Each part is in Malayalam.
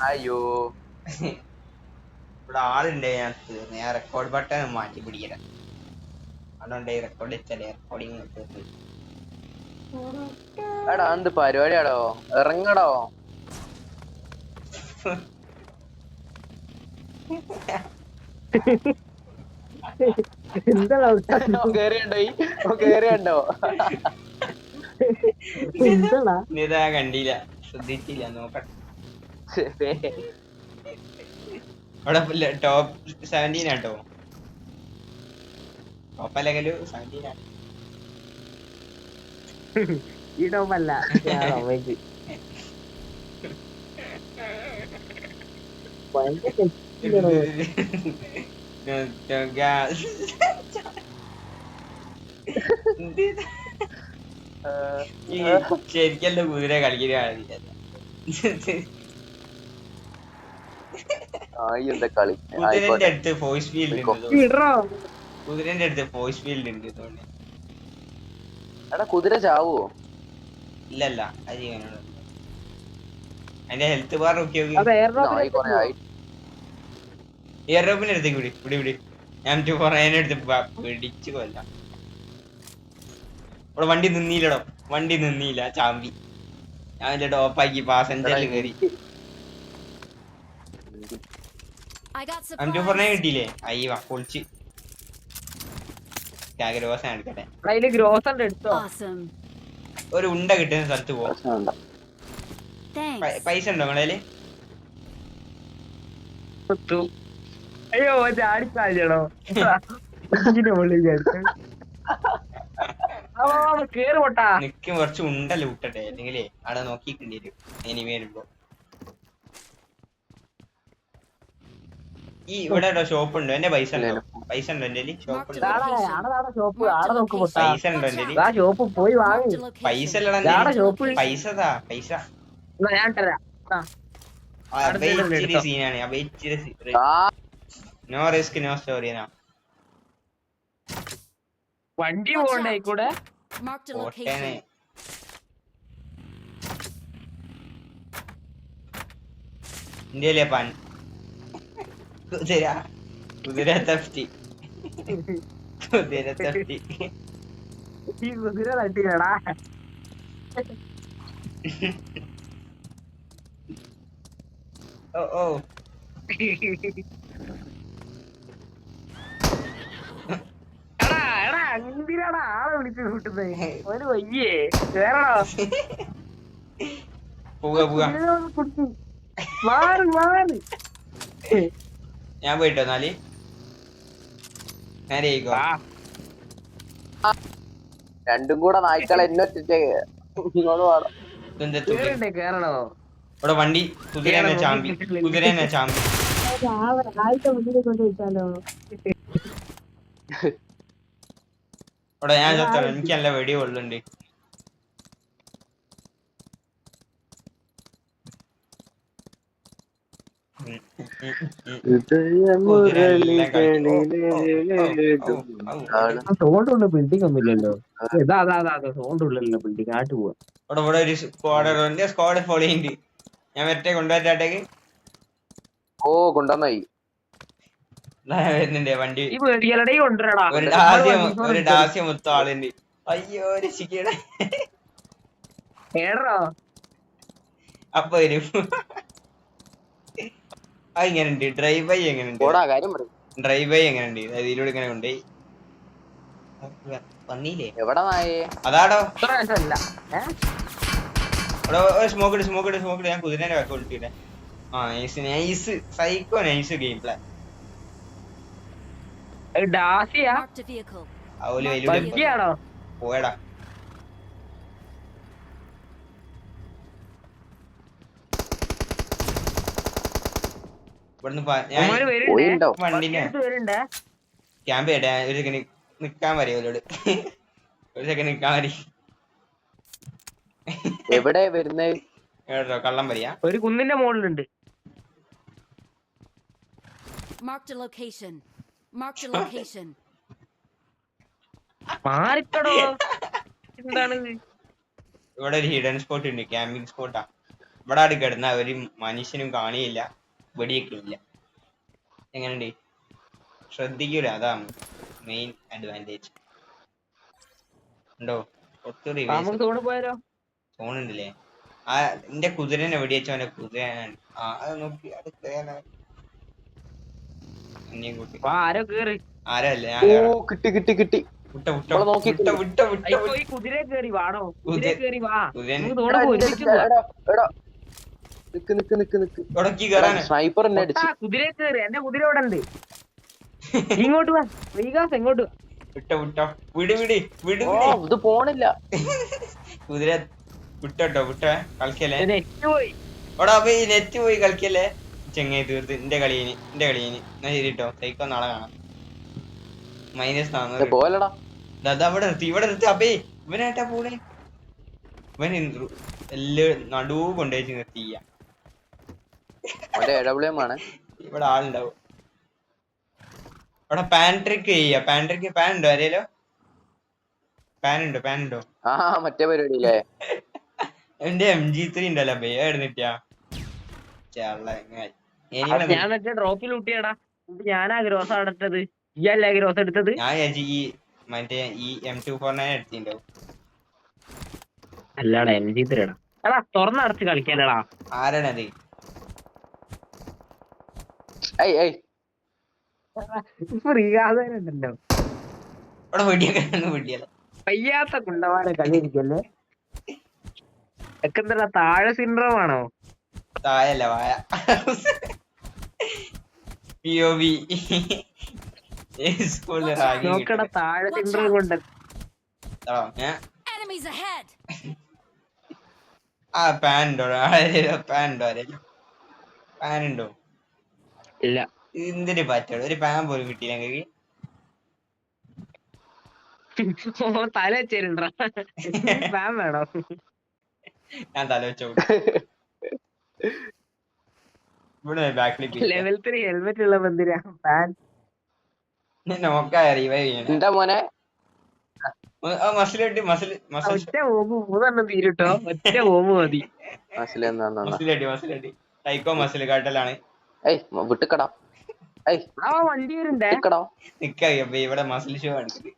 അയ്യോ ഇവിടെ ആളുണ്ട്. ഞാൻ റെക്കോർഡ് ബട്ടൺ മാറ്റി പിടിക്കണം. അതുകൊണ്ട് റെക്കോർഡ് വെച്ചല്ലേ റെക്കോർഡിങ്. എടാ എന്ത് പരിപാടിയാടോ, ഇറങ്ങടോ. എന്താ കേറിയണ്ടോ കേറിയണ്ടോ? എന്താടാ ഇതാ കണ്ടില്ല, ശ്രദ്ധിച്ചില്ല, നോക്കട്ടെ. അവിടെ ടോപ്പ് 17 ആട്ടോ. ടോപ്പ് അല്ലെങ്കിൽ 17 ആണ്. ഈ ടോപ്പല്ല അമ്മയ്ക്ക് ഭയങ്കര ശരിക്കല്ല കുതിര കളിക്കുന്ന. എന്താ കളി കുതിരന്റെ അടുത്ത് ഫോഴ്സ് ഫീൽഡ് ഉണ്ട്. ഇടറോ കുതിരന്റെ അടുത്ത് ഫോഴ്സ് ഫീൽഡ് ഉണ്ട്. എടാ കുതിര ചാവോ? ഇല്ലല്ല, അത് ചെയ്യാനുള്ളത്. അതിന്റെ ഹെൽത്ത് ബാർ നോക്കി നോക്കി. അത് നായി കൊറേ ആയി. എയർഡ്രോപ്പിന്റെ അടുത്തേക്ക് വിടി. ഞാൻ കുറേനെ എടുത്ത് പിടിച്ചു കൊല്ലാം. ഇവിടെ വണ്ടി നിന്നീലടോ, വണ്ടി നിന്നീല, ചാമ്പി. ഞാൻ ടോപ്പാക്കി പാസഞ്ചറിൽ കയറി. കിട്ടിയില്ലേ? അയ്യ പൊളിച്ച്. ഗ്രോസൻ എടുക്കട്ടെ. അതില് ഗ്രോസറിന്റെ എടുത്തോ. ഒരു ഉണ്ട കിട്ടുന്ന സ്ഥലത്ത് പോകും. പൈസ ഉണ്ടോ നിങ്ങളേല്? അയ്യോ ചാടിച്ചാടിയാണോ കേറി പോട്ടാ. നിക്കും കുറച്ച് ഉണ്ടല്ലോ വിട്ടട്ടെ, അല്ലെങ്കിലേ അവിടെ നോക്കിക്കേണ്ടി വരും ഇനി വരുമ്പോ. ഈ ഇവിടെ ഷോപ്പ് ഉണ്ടോ? എന്റെ പൈസ ഉണ്ടോ? പൈസ ഉണ്ടോ എന്റെ ഷോപ്പ് ഉണ്ടോ? പൈസ ഉണ്ടോ എന്റെ? ഷോപ്പ് പോയി വാങ്ങി. പൈസ അല്ലടാ ഷോപ്പ് പൈസ താ പൈസ. ഞാൻ തരാം. സീനാണ്. No risk no story. വണ്ടി പോകണ്ടേ കൂടെ. ഇന്ത്യയിലെ പാൻ കുതിര കുതിര തഫ്റ്റി കുതിര തഫ്റ്റി. ഈ കുതിര തട്ടിയടാ. ഓ ഓ എടാ എടാ എന്തിനാടാ ആളെ വിളിച്ച് കൂട്ടുന്നേ? ഒരു വയ്യേ കേറണോ? പോവാ. മാറി മാറി. ഞാൻ പോയിട്ടോ എന്നാല് നേരെ ആയിക്കോ. രണ്ടും കൂടെ നായ്ക്കളെ എന്നൊറ്റേ കേറണോ? ഇവിടെ വണ്ടി കുതിരനെ ചാമ്പി. ഇവിടെ ഞാൻ ചത്തോളാം, എനിക്ക് നല്ല വെടി കൊള്ളുന്നുണ്ട്. സോണ്ടുള്ള ബിൽഡിംഗ് ഒന്നുമില്ലല്ലോ. സോണ്ടുള്ളല്ലോ ബിൽഡിംഗ്. ആട്ട് പോവാ. ഇവിടെ ഒരു സ്ക്വാഡ് ഫോളോ ചെയ്യുന്നുണ്ട്. ഞാൻ മറ്റേ കൊണ്ടുവരട്ടേക്ക്. ഓ കൊണ്ടുവന്നായി വരുന്നുണ്ട് വണ്ടി. ഒരു ഡാസ്യ മൊത്തം ആളുണ്ട്. അയ്യോ രക്ഷിക്കണേ. അപ്പൊ വരും. എങ്ങനെയുണ്ട് ഡ്രൈവ് ബൈ? എങ്ങനെയുണ്ട് ഡ്രൈവ് ബൈ? എങ്ങനെയുണ്ട്? ഇതിലൂടെ ഇങ്ങനെ കൊണ്ടുപോയി വന്നീലേ? എവിടെ നായേ? അതാടോ സ്മോക്ക് ഇട്. ഞാൻ കുതിരനെ വെക്ക വിളിച്ചിട്ടെ. Nice psycho nice game plan. പോയടാ. ഇവിടുന്ന് വണ്ടിനെ ക്യാമ്പ് ചെയ്യട്ടെ. ഒരു സെക്കൻഡ് നിക്കാൻ പറയോ അവരോട്? ഒരു സെക്കൻഡ് നിക്കാൻ മതി. എവിടെ വരുന്നേ? കേട്ടോ കള്ളം പറയാ. ഒരു കുന്നിന്റെ മുകളിലുണ്ട്. മാറിക്കടോ. എന്താണ് ഇവിടെ ഒരു ഹിഡൻ സ്പോട്ട് ഉണ്ട്, ക്യാമ്പിംഗ് സ്പോട്ടാ. ഇവിടെ ആട് കിടന്ന ഒരു മനുഷ്യനും കാണിയില്ല, വെടിയൊക്കെ ഇല്ല. എങ്ങനെയുണ്ട്? ശ്രദ്ധിക്കൂല, അതാണ് മെയിൻ അഡ്വാൻറ്റേജ്. ഉണ്ടോ? ഒത്തിരി നമുക്ക് തോണി പോയാലോ? തോന്നുന്നുണ്ടല്ലേ? ആ എന്റെ കുതിരനെ വെടിവെച്ച അവന്റെ കുതിര അത് നോക്കി കൂട്ടി. ആരോ കേറി. ആരല്ലേ? ഓ ഞാൻ കിട്ടി കിട്ടി കിട്ടി. വിട്ട വിട്ട ഇവിടെ നോക്കി വിട്ട വിട്ട വിട്ട അയ്യോ, ഈ കുതിരയെ കേറി വാടോ, കുതിരയെ കേറി വാ. കുതിരനെ നമുക്ക് തോണി ഒരുമിച്ച് പോവാം. നിക്ക് നിക്ക് നിക്ക് നിക്ക്. ഉടക്കി കയറാൻ സ്നൈപ്പർ എന്നെ അടിച്ചു. കുതിരയെ കേറി, എന്റെ കുതിര ഇവിടെ ഉണ്ട്. ഇങ്ങോട്ട് വാ ശ്രീകാസ്, എങ്ങോട്ട് വാ. വിട്ട വിട്ട വിട് വിട് വിട് ഓ വിട്. ഇത് പോണില്ല. കുതിര വിട്ടോ വിട്ട കളിക്കല്ലേ. നെറ്റ് പോയി. എടാ പോയി നെറ്റ് പോയി കളിക്കല്ലേ ചെങ്ങായി. തീർത്ത് എന്റെ കളിയിന് എന്നാ ശരി കേട്ടോ. സൈക്കോ നാളെ കാണാം. -400 പോലടാ. ഇവിടെ നിർത്തി അപ്പേ ഇവനായിട്ടാ പോണേ. ഇവൻ എല്ലാം നടുവ് കൊണ്ടുപോയി നിർത്തിയ. ഇവിടെ ആളുണ്ടാവും. ഇവിടെ പാൻട്രിക്ക് ചെയ്യാ. പാൻട്രിക്ക് പാൻ ഉണ്ടോ ആരേലോ? പാൻ ഉണ്ടോ? ആ മറ്റേ പരിപാടിയില്ലേ? എന്റെ MG3 ഉണ്ടല്ലോ ബേ എടുത്തിട്ടാ. ഞാൻ മറ്റേ ഡ്രോപ്പിൽ ഊട്ടിയാടാ. ഞാനാ ഗ്രോസ് എടുത്തത്, ഇയല്ലേ ഗ്രോസ് എടുത്തത്? ഞാൻ ഈ മറ്റേ ഈ M249 എടുത്തിട്ടുണ്ടാവും. അല്ലാടാ MG3 എടാ തുറന്നടച്ച് കളിക്കാനടാ. ആരാണത്? ശ്രീകാന്തനുണ്ടല്ലോ അവിടെ വെടിയല്ല. വയ്യാത്ത കുണ്ടവാനെ കളിയിരിക്കല്ലേ. എന്താ താഴെ സിൻഡ്രോം ആണോ? താഴല്ല വായ. POV നോക്കട താഴെ സിൻഡ്രോം കൊണ്ട്. പാനുണ്ടോ? ഇല്ല. എന്തിന് പറ്റോ? ഒരു പാൻ പോലും കിട്ടിയില്ല ഞങ്ങൾക്ക്. തല വെച്ചേരുണ്ടാ പാൻ വേണോ? ഞാൻ തല വെച്ചോ. ഇവിടെ ബാക്കിൽ ലെവൽ 3 ഹെൽമെറ്റ് ഉള്ള ബന്ധിരാ പാൻ. നോക്കാ മോനെ ഒറ്റ ഓമ്പ് 3 തീരുട്ടോ. ഒറ്റ ഓമ്പ് മതി. സൈക്കോ മസിൽ കാട്ടലാണ്. വിട്ടുക്കടാ. വണ്ടി വരുണ്ടേ. ഇവിടെ മസിൽ ഷോ കാണിച്ചത്.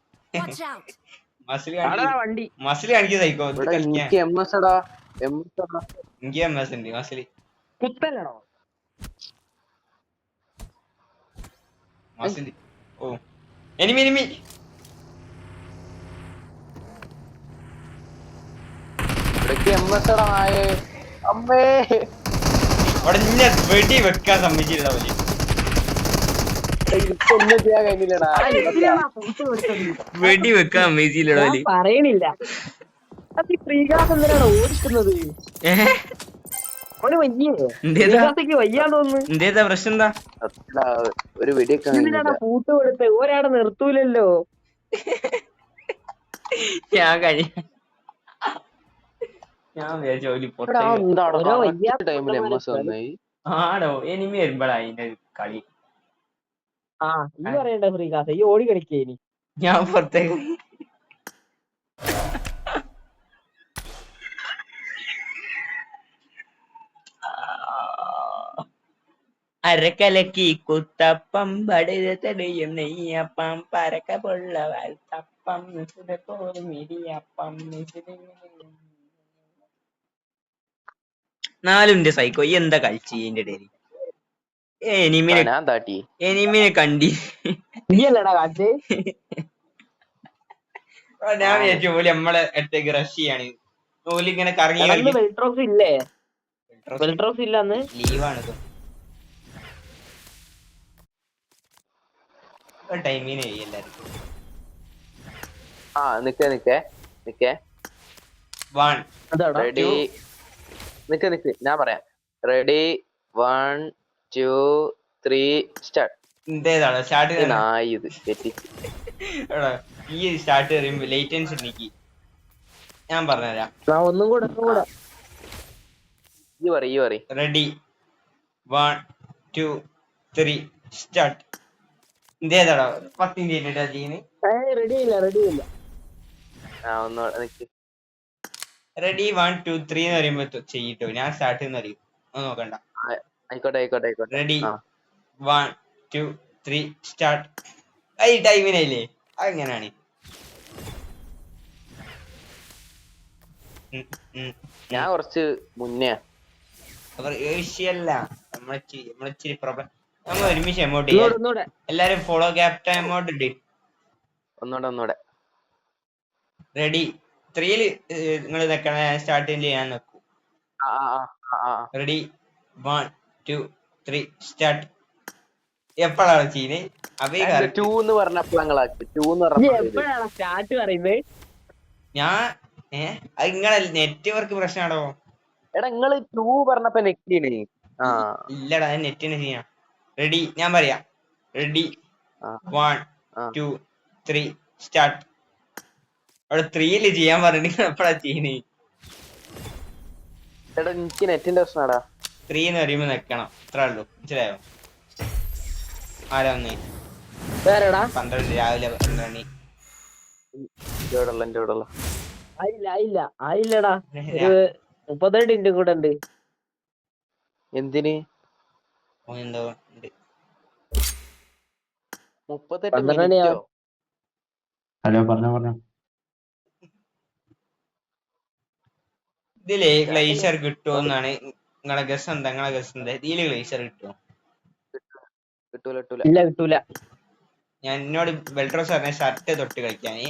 വണ്ടി മസിൽ കാണിക്കുക സൈക്കോ. എനിക്ക് MS ഉണ്ട് മസിൽ. കുത്തല്ലടോ മസിൽ. ഓ എനിമി അമ്മേ വെടി വെക്കാൻ സമ്മതിച്ചില്ല. വെടി വെക്കാൻ സമ്മതിച്ചില്ലടോ. പറയണില്ല. ശ്രീകാസ് എന്തിനാണ് ഓടിക്കുന്നത്? എന്തേതാ പ്രശ്നം? എന്താ ഒരു വെടിയൊക്കെ പൂട്ട് കൊടുത്ത് ഒരാടെ നിർത്തൂലല്ലോ. ആടോ എനിമി വരുമ്പോഴാ അതിന്റെ കളി. ഈ പറയണ്ട ശ്രീകാസ്, ഈ ഓടി കളിക്കേനി. ഞാൻ പുറത്തേക്ക് അരക്കലക്കി കുത്തപ്പം ബടുതടയും നെയ്യപ്പം പരക്ക പൊള്ളവാൽ തപ്പം മിരിയപ്പം. 4 സൈക്കോ എന്താ കളിച്ച് ഇതിന്റെ ഇടയിൽ? എനിമിനെ കണ്ടി ഞാൻ വിചാരിച്ചു ഓല് നമ്മളെ അടുത്തേക്ക് റഷ് ചെയ്യാണ്. ഓല് ഇങ്ങനെ കറങ്ങി ലീവാണ്. ടൈമിന് എല്ലാവർക്കും റെഡി. നിക്ക് ഞാൻ പറയാം. Ready 1 2 3 start. ഈ സ്റ്റാർട്ട് പറയുമ്പോ ലേറ്റൻസ് ഉണ്ടെങ്കിൽ ഞാൻ പറഞ്ഞുതരാം. ഒന്നും കൂടെ റെഡി 1 2 3 സ്റ്റാർട്ട്. ഇതേതാടോ 10 മിനിറ്റ് ചെയ്യുന്നത്? റെഡിയില്ല. റെഡി 1 2 3 എന്ന് പറയുമ്പോ ചെയ്യട്ടോ. ഞാൻ സ്റ്റാർട്ട് ചെയ്യുന്ന അറിയും. നോക്കണ്ട. ആയിക്കോട്ടെ. റെഡി ആ 1 2 3 സ്റ്റാർട്ട്. ഈ ടൈമിനല്ലേ അതെങ്ങനെയാണ്? ഞാൻ കുറച്ച് മുന്നേ വിഷയല്ല. നമ്മളിച്ചിരി പ്രോബ്ലം. നമ്മൾ ഒരുമിച്ച് എമൗണ്ട് ചെയ്യാം. എല്ലാരും ഫോളോ ക്യാപ്റ്റൻ എമൗണ്ട് ഇട്. ഒന്നൂടെ റെഡി 3 നിങ്ങൾ നിക്കണ സ്റ്റാർട്ട് ചെയ്യാൻ നോക്കൂ. Ready 1 2 3 start. എപ്പോഴാണ് ചെയ്യുന്നത്? അവയെ 2 എന്ന് പറഞ്ഞപ്പോഴാക്കി 2 എന്ന് എപ്പോഴാണ് സ്റ്റാർട്ട് പറയുന്നത്? ഞാൻ അത് നിങ്ങളെ നെറ്റ്വർക്ക് പ്രശ്നമാണോ? എടാ നിങ്ങള് 2 പറഞ്ഞപ്പോ നെറ്റിന് ഇല്ലടാ നെറ്റിന് ചെയ്യാം. റെഡി ഞാൻ പറയാം. Ready 1 2 3 start. അവിടെ 3 ചെയ്യാൻ പറഞ്ഞിട്ട് എപ്പോഴാ ചെയ്യുന്നേ? എടാ എനിക്ക് നെറ്റിന്റെ പ്രശ്നമാടാ. 3 എന്ന് പറയുമ്പോ നിക്കണം. ഇത്ര ഉള്ളൂ. മനസ്സിലായോ? ആരാ വന്നേ? 12 രാവിലെ 12 മണി. എന്റെ കൂടെ ആയില്ലടാ. 32 മിനിറ്റ് കൂടെ ഉണ്ട്. എന്തിന്? എന്തോ ഉണ്ട്. 38 മിനിറ്റോ? ഹലോ പറഞ്ഞോ. ഇതില് ഗ്ലേഷ്യർ കിട്ടുമെന്നാണ് നിങ്ങളെ ഗസ് എന്താ? ഇതില് ഗ്ലേഷ്യർ കിട്ടുമോ? കിട്ടൂല. ഞാൻ എന്നോട് ബെൽട്രോസ് പറഞ്ഞ ഷർട്ട് തൊട്ട് കളിക്കാന്,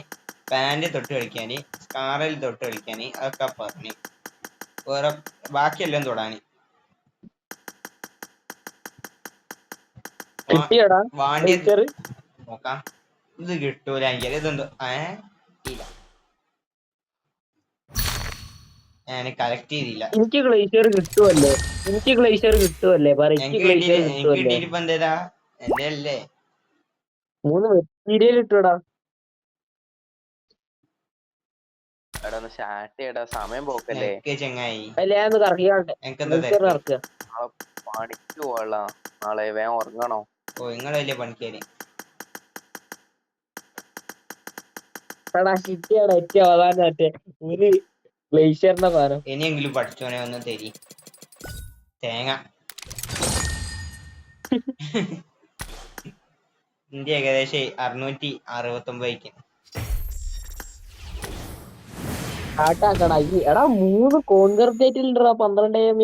പാന്റ് തൊട്ട് കളിക്കാന്, സ്കാറിൽ തൊട്ട് കളിക്കാന് അതൊക്കെ പറഞ്ഞു. വേറെ ബാക്കിയെല്ലാം തൊടാന്. വാണ്ടിയത് നോക്കാം. ഇത് കിട്ടൂല എങ്കിൽ ഇതെന്തോ ഇല്ല, ഞാൻ കളക്ട് ചെയ്തില്ല. എനിക്ക് ഗ്ലേഷ്യർ കിട്ടുമല്ലേ? എനിക്ക് കിട്ടിയിട്ടിപ്പോ എന്തേതാ? എന്റെ അല്ലേ 3 മെറ്റീരിയൽ ഇട്ടോടാ. സമയം പോക്കല്ലേ ചെങ്ങായി. പണിക്ക് പോകാം നാളെ. വേഗം ഉറങ്ങണോ? ഓ നിങ്ങൾ വലിയ പണിക്കാര്. ഒരു ഗ്ലേഷ്യറിന്റെ സാധനം ഇനിയെങ്കിലും പഠിച്ചോനെ ഒന്ന് തരി തേങ്ങ. ഇന്ത്യ ഏകദേശം 669. എടാ 3 കോൺകർട്ടേറ്റിലുണ്ടാ 12 AM.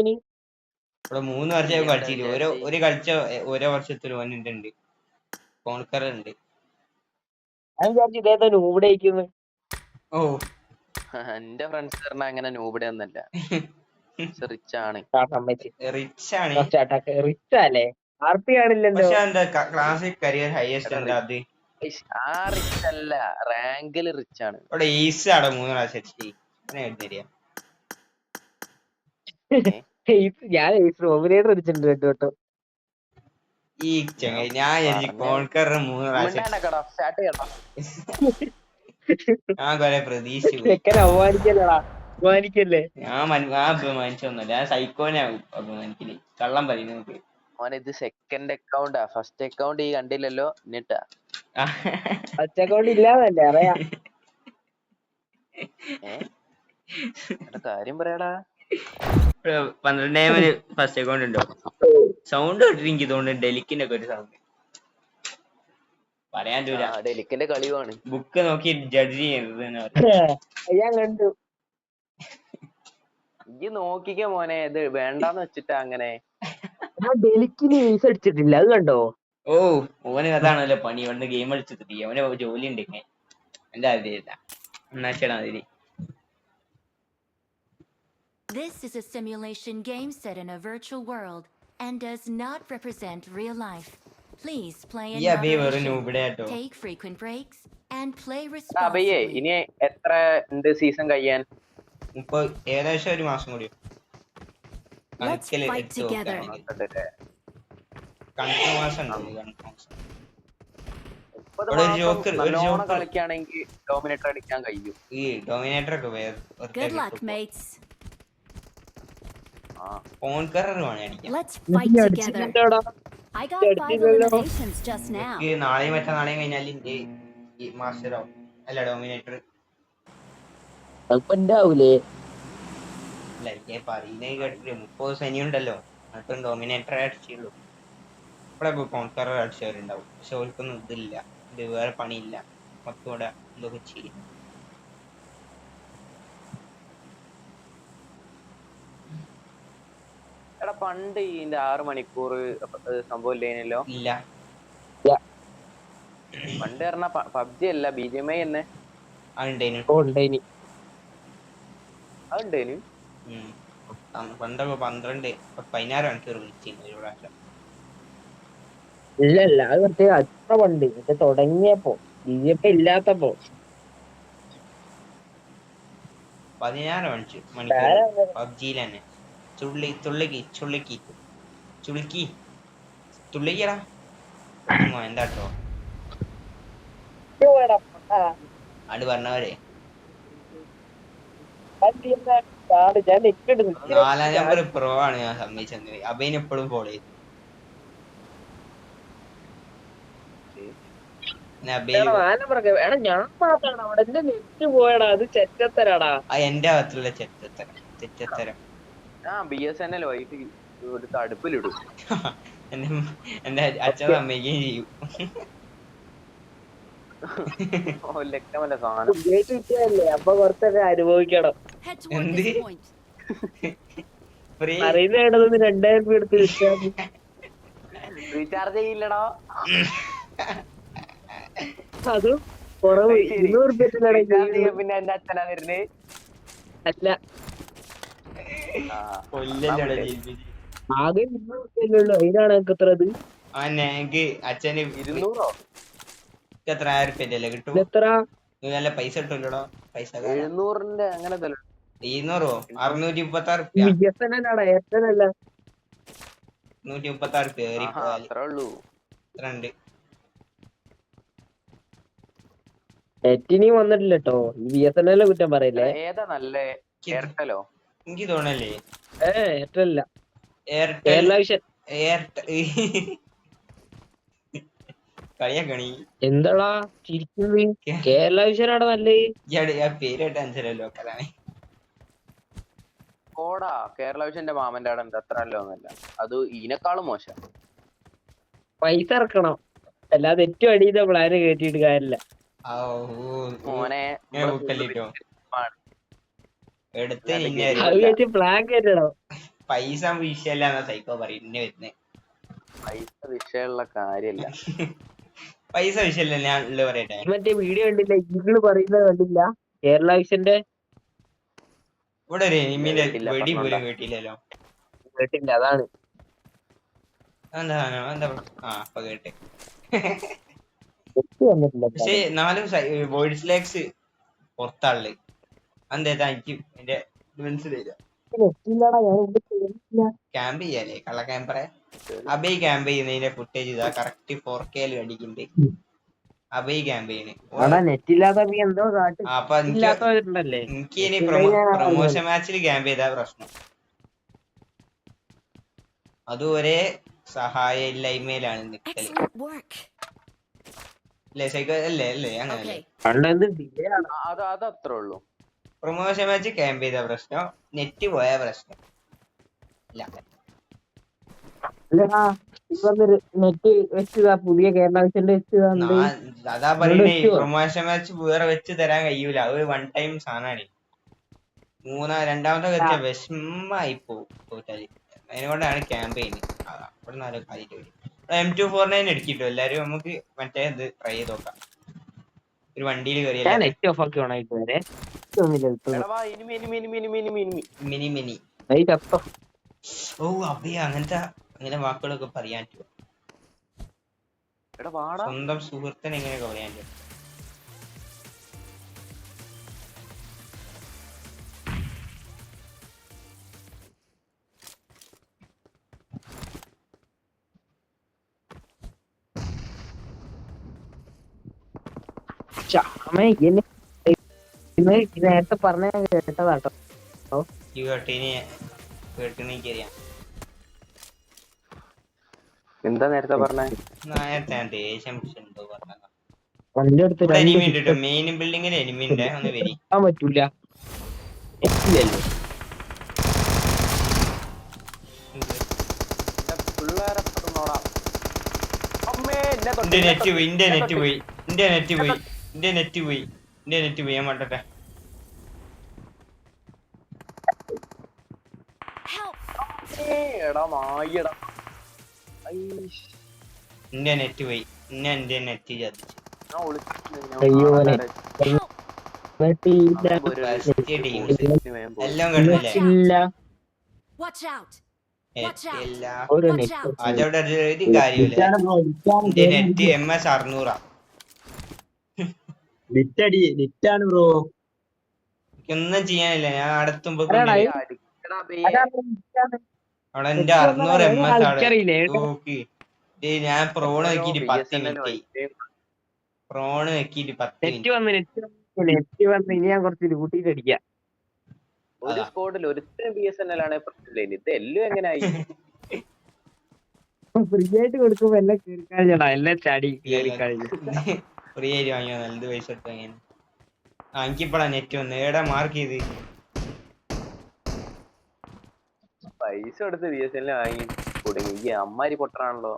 ഇവിടെ 3 വർഷം കളിച്ചില്ല. ഒരു കളിച്ച ഓരോ വർഷത്തിൽ വന്നിട്ടുണ്ട്. കോൺകർ ഉണ്ട്. ഇതേതാ നൂബിടെ അയക്കുന്നത്? ഓ എന്റെ ഫ്രണ്ട്സ് പറഞ്ഞ അങ്ങനെ നൂബിടെ ഒന്നല്ല, റിച്ച് ആണ്. റിച്ച് ആണ്. റിച്ച് അല്ലേ? RP ആണില്ലല്ലോ. പക്ഷെ എന്താ ക്ലാസിക് കരിയർ ഹയസ്റ്റ് എന്താ അത്? ആ റിച്ച് അല്ല, റാങ്കില് റിച്ച് ആണ്. ഇവിടെ ഈസ് ആടോ 3 പ്രാവശ്യം ഞാൻ നോമിനേറ്റർ അടിച്ചിട്ടുണ്ട് കേട്ടോ. ഈ ചെങ്ങായി ഞാൻ കോൺകർ 3 പ്രാവശ്യം ഞാൻ കൊറേ പ്രതീക്ഷിച്ചു. അപമാനിക്കല്ലേ? ഞാൻ അപമാനിച്ചൊന്നുമില്ല. ഞാൻ സൈക്കോനെ അപമാനിക്കല്. കള്ളം പറയുന്നത്. മോനെ ഇത് സെക്കൻഡ് അക്കൗണ്ടാ, ഫസ്റ്റ് അക്കൗണ്ട് ഈ കണ്ടില്ലല്ലോ. എന്നിട്ടാ ഫസ്റ്റ് അക്കൗണ്ട് ഇല്ലാന്നല്ലേ അറിയാം. കാര്യം പറയാടാ. 12 ഫസ്റ്റ് അക്കൗണ്ട് ഉണ്ടോ? സൗണ്ട് കേട്ടിട്ട് എനിക്ക് തോന്നുന്നു ഡെലിക്കിന്റെ ഒക്കെ ഒരു സൗണ്ട്. പറയാൻ ഡെലിക്കിന്റെ കളിയുമാണ്. ബുക്ക് നോക്കി ജഡ്ജ് ചെയ്യരുത്. ഞാൻ കണ്ടു. ഈ നോക്കിക്ക മോനെ, ഇത് വേണ്ടാന്ന് വെച്ചിട്ടാ അങ്ങനെ. ഡെലിക്കിന് ഏസ് അടിച്ചിട്ടില്ല, അത് കണ്ടോ? ഓ ഓന് അതാണല്ലോ പണി. ഇവിടുന്ന് ഗെയിം കളിച്ചിട്ട് അവന് ജോലി ഉണ്ട്. എന്റെ ആദ്യമില്ല എന്നാ അതിന്. This is a simulation game set in a virtual world and does not represent real life. Please play in moderation, take frequent breaks, and play responsibly. ഇനി എത്ര ഉണ്ട് സീസൺ കഴിയാൻ? ഏകദേശം ഒരു മാസം കൂടി. Let's fight together. കളിക്കുകയാണെങ്കിൽ ഡോമിനേറ്റർ അടിക്കാൻ കഴിയും. ഈ ഡോമിനേറ്റർ ഒക്കെ Good luck, mates. Let's fight together. I got 5 eliminations just now. നാളെയും മറ്റന്നാളെയും കഴിഞ്ഞാൽ മാസ്റ്റർ ആവും. അല്ല ഡോമിനേറ്റർ ഉണ്ടാവൂലേ? മറ്റേ പറയുന്നത് കേട്ടിട്ട് 30 ശനിയുണ്ടല്ലോ എന്നിട്ടും ഡോമിനേറ്റർ അടിച്ചുള്ളൂ. ഇപ്പോഴൊക്കെ കോൺകറർ അടിച്ചവരുണ്ടാവും, പക്ഷെ അവർക്കൊന്നും ഇതില്ല, ഇത് വേറെ പണിയില്ല, മൊത്തം ഇവിടെ എന്തൊക്കെ ചെയ്യും. എടാ പണ്ട് ഇതിന്റെ 6 മണിക്കൂർ സംഭവം ഇല്ലേനല്ലോ. ഇല്ല പണ്ട് പറഞ്ഞ പബ്ജി അല്ല BGMI തന്നെ അതുണ്ടേനു. ഉണ്ടായിനി. അതുണ്ടേനു. പണ്ടൊക്കെ 16 മണിക്കൂർ വിളിച്ചിരുന്നു ഒരു പ്രാവശ്യം. ഇല്ല അത് മറ്റേ അത്ര പണ്ട് മറ്റേ തുടങ്ങിയപ്പോ BGMI ഇല്ലാത്തപ്പോ 16 മണിക്കൂർ പബ്ജിയിൽ തന്നെ. തുള്ളിക്കടാ എന്താട്ടോ ആട് പറഞ്ഞവരെ 4 നമ്പർ പ്രോ ആണ് ഞാൻ സമ്മതിച്ചത്. അബൈന് എപ്പോഴും ഫോളോ ചെയ്തു. എന്റെ അകത്തുള്ള ചെറ്റത്തരം BSNL വൈഫ് എടുത്ത് അടുപ്പിലിടും. എന്റെ അച്ഛൻ സമ്മതിക്കുകയും ചെയ്യും. അപ്പൊ കുറച്ചൊക്കെ അനുഭവിക്കണം. Head toward this point. അറിയുന്ന വേണ്ടതൊന്ന് 2000 രൂപ എടുത്ത് റീചാർജ് ചെയ്യില്ലടാ. അതും കുറവ് 200 പിന്നെ എന്റെ അച്ഛനാ വരുന്നത്. അല്ല ആകെ 200 ഉള്ളൂ. അതിനാണ് എനിക്ക് എത്രത് എനിക്ക് അച്ഛന് 200 എത്ര 1000 റുപ്യല്ലേ കിട്ടും. എത്ര നല്ല പൈസ കിട്ടുമല്ലോടോ. പൈസ 700 അങ്ങനെ 200 636 റുപ്യ. എയർടെൽ അല്ല 136 റുപ്യ അത്രേ ഉള്ളൂ. രണ്ട് നെറ്റിനി വന്നിട്ടില്ല കേട്ടോ. BSNL കുറ്റം പറയില്ലേ. ഏതാ നല്ല എയർടെലോ? എനിക്ക് തോന്നല്ലേ എയർടെൽ അല്ല, എയർടെൽ വിഷൻ. കളിയാക്കണി എന്താടാ ചിരിക്കുന്നത്? കേരള വിഷനാണ് നല്ലത്. പേരായിട്ട് അനുസരിച്ചല്ലോ കലാണ്. കോടാ കേരള വിഷന്റെ മാമന്റെ അവിടെ ഉണ്ട്, അത്ര നല്ലതൊന്നല്ല. അത് ഇതിനേക്കാളും മോശം. പൈസ ഇറക്കണം, അല്ലാതെ ഏറ്റവും അടിയുടെ പ്ലാന് കേട്ടിട്ട് കാര്യമില്ല. മോനെ എടുത്ത് പ്ലാൻ കേട്ടണോ? പൈസ വിഷയല്ല സൈക്കോ പറയുന്നേ വരുന്നേ. പൈസ വിഷയമുള്ള കാര്യല്ല. പൈസ വിഷയല്ല. ഞാൻ ഉള്ള പറയട്ടെ, മറ്റേ വീഡിയോ കണ്ടില്ല, ഇങ്ങള് പറയുന്നത് കണ്ടില്ല കേരള വിഷന്റെ? ഇവിടെ ഒരു എനിമിന്റെ വെടി പോലും കേട്ടില്ലല്ലോ. കേട്ടില്ല, അതാണ്. എന്താ അപ്പൊ കേട്ടെ. പക്ഷെ 4 വോയിസ് ലേക്സ് പുറത്താള് എന്താ എനിക്ക് എന്റെ മനസ്സിലായില്ല. ക്യാമ്പ് ചെയ്യാലേ കള്ള ക്യാമ്പറെ. അബൈ ക്യാമ്പ് ചെയ്യുന്നതിന്റെ ഫുട്ടേജ് ഇതാ കറക്റ്റ് 4K അടിക്കുന്നുണ്ട്. അബൈ ക്യാമ്പ് ചെയ്യണേ. അപ്പൊ എനിക്ക് ഇനി പ്രൊമോഷൻ മാച്ചിൽ ക്യാമ്പ് ചെയ്താ പ്രശ്നം. അത് ഒരേ സഹായ ഇല്ലായ്മയിലാണ് നിക്കല്. അല്ലേ സൈക്കോ? അല്ലേ അങ്ങനല്ലേ? അത് അത്രേ ഉള്ളൂ. പ്രൊമോഷൻ മാച്ച് ക്യാമ്പ് ചെയ്ത പ്രശ്നം, നെറ്റ് പോയ പ്രശ്നം ഇല്ല. പുതിയ കേരള വിഷന്റെ അതാ പറയണേ, പ്രൊമോഷൻ മാച്ച് വേറെ വെച്ച് തരാൻ കഴിയൂല. അത് 1 ടൈം സാധനമാണ്. രണ്ടാമത്തെ വെച്ച വിഷമായി പോകും തോറ്റാല്. അതിനുകൊണ്ടാണ് ക്യാമ്പ് ചെയ്യുന്നത്. അവിടെ നല്ല കാര്യമായിട്ട് M249 എടുക്കിട്ടോ എല്ലാരും. നമുക്ക് മറ്റേ ഇത് ട്രൈ ചെയ്ത് നോക്കാം. ഒരു വണ്ടിയിൽ കയറിയല്ലേ മിനി. ഓ അബിയ അങ്ങനെ വാക്കുകളൊക്കെ പറയാൻ പറ്റുമോ? സ്വന്തം സുഹൃത്തിനെ എങ്ങനെയൊക്കെ പറയാൻ പറ്റും? നേരത്തെ പറഞ്ഞ കേട്ടതാട്ടോ. എന്താ നേരത്തെ പറഞ്ഞേ? മെയിൻ ബിൽഡിങ്ങിൽ എനിമിന്റെ ഒന്ന് വരി പറ്റൂല. എന്റെ നെറ്റ് പോയി ഞാൻ മട്ടട്ടെ. Help! എടാ നായിടാ. എന്റെ നെറ്റ് പോയി. എന്റെ നെറ്റ് ചതിച്ചു. ഞാൻ ഒളിച്ചു. അയ്യോ, എല്ലാം കണ്ടില്ലേ? ഇല്ല. Watch out! ഇല്ല. ഒരു Watch നെറ്റ് out! അതോടെ ഒരു കാര്യമില്ല. എന്റെ നെറ്റ് MS 600. ലിറ്റാണ് ബ്രോ. ഒന്നും ചെയ്യാനില്ല. ഞാൻ അടുത്തുമ്പോ അതാടാ, അടിക്കടാ ബേ. അവിടെ എന്റെ 600 MS ആണ്. കളിക്കറിയില്ലേ? നോക്കി ഞാൻ പ്രോണ് വെക്കിട്ട് 10 BSNL മിനിറ്റ്. പ്രോണ് വെക്കിട്ട് 10 net minute. വന്ന് ഇനി ഞാൻ കുറച്ച് ലൂട്ടിട്ട് അടിക്കാം. ഒരു സ്കോഡിൽ ഒരുത്തരം BSNL ആണ് പ്രശ്നമില്ല. ഇത് എല്ലാം എങ്ങനെയായി? ഫ്രീ ആയിട്ട് കൊടുക്കുമ്പോ എല്ലാം കേറി കഴിഞ്ഞാ എല്ലാം ചാടി കേറി കഴിഞ്ഞു. ഫ്രീ ആയിട്ട് വാങ്ങിയോ? നല്ലത് പൈസ എടുത്ത് വാങ്ങിയാണ്. എനിക്കിപ്പോഴാ നെറ്റ് വന്ന്. ഏടാ മാർക്ക് ചെയ്ത് പൈസ കൊടുത്ത് BSNL വാങ്ങി തുടങ്ങി. ഈ അമ്മാരി പൊട്ടറാണല്ലോ.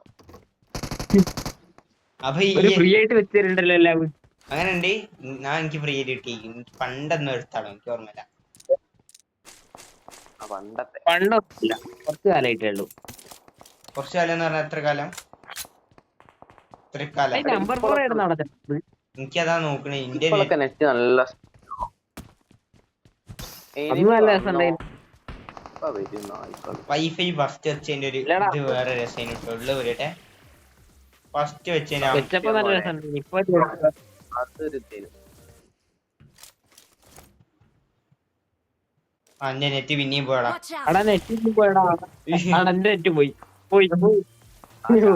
അപ്പൊ ഒരു ഫ്രീ ആയിട്ട് വെച്ചിട്ടുണ്ടല്ലോ എല്ലാം. അങ്ങനെ ഉണ്ട്. എനിക്ക് ഫ്രീ ആയിട്ട് കിട്ടി. എനിക്ക് പണ്ടെന്നോ എടുത്താണോ എനിക്ക് ഓർമ്മയില്ല. പണ്ടത്തെ പണ്ടൊന്നുമില്ല, കുറച്ച് കാലമായിട്ടേ ഉള്ളൂ. കുറച്ചു കാലം എന്ന് പറഞ്ഞാൽ എത്ര കാലം? ഇത്ര കാലം നമ്പർ 4 ആയിരുന്നു നടത്തുന്നത്. എനിക്കതാ നോക്കണേ. ഇന്ത്യ ഇപ്പോഴൊക്കെ നെറ്റ് നല്ല അന്ന് നല്ല രസമുണ്ടായിരുന്നു. വൈഫൈ ഫസ്റ്റ് വെച്ചതിന്റെ ഒരു ഇത് വേറെ രസം ഉള്ള വരട്ടെ. ഫസ്റ്റ് വെച്ചതിന് വെച്ചപ്പോ നല്ല രസമുണ്ടായിരുന്നു. ഇപ്പൊ അതൊരു എന്റെ നെറ്റ് പിന്നെയും പോയടാ. Watch out! അവിടെ നെറ്റ് പോയടാ. അവിടെ എന്റെ നെറ്റ് പോയി.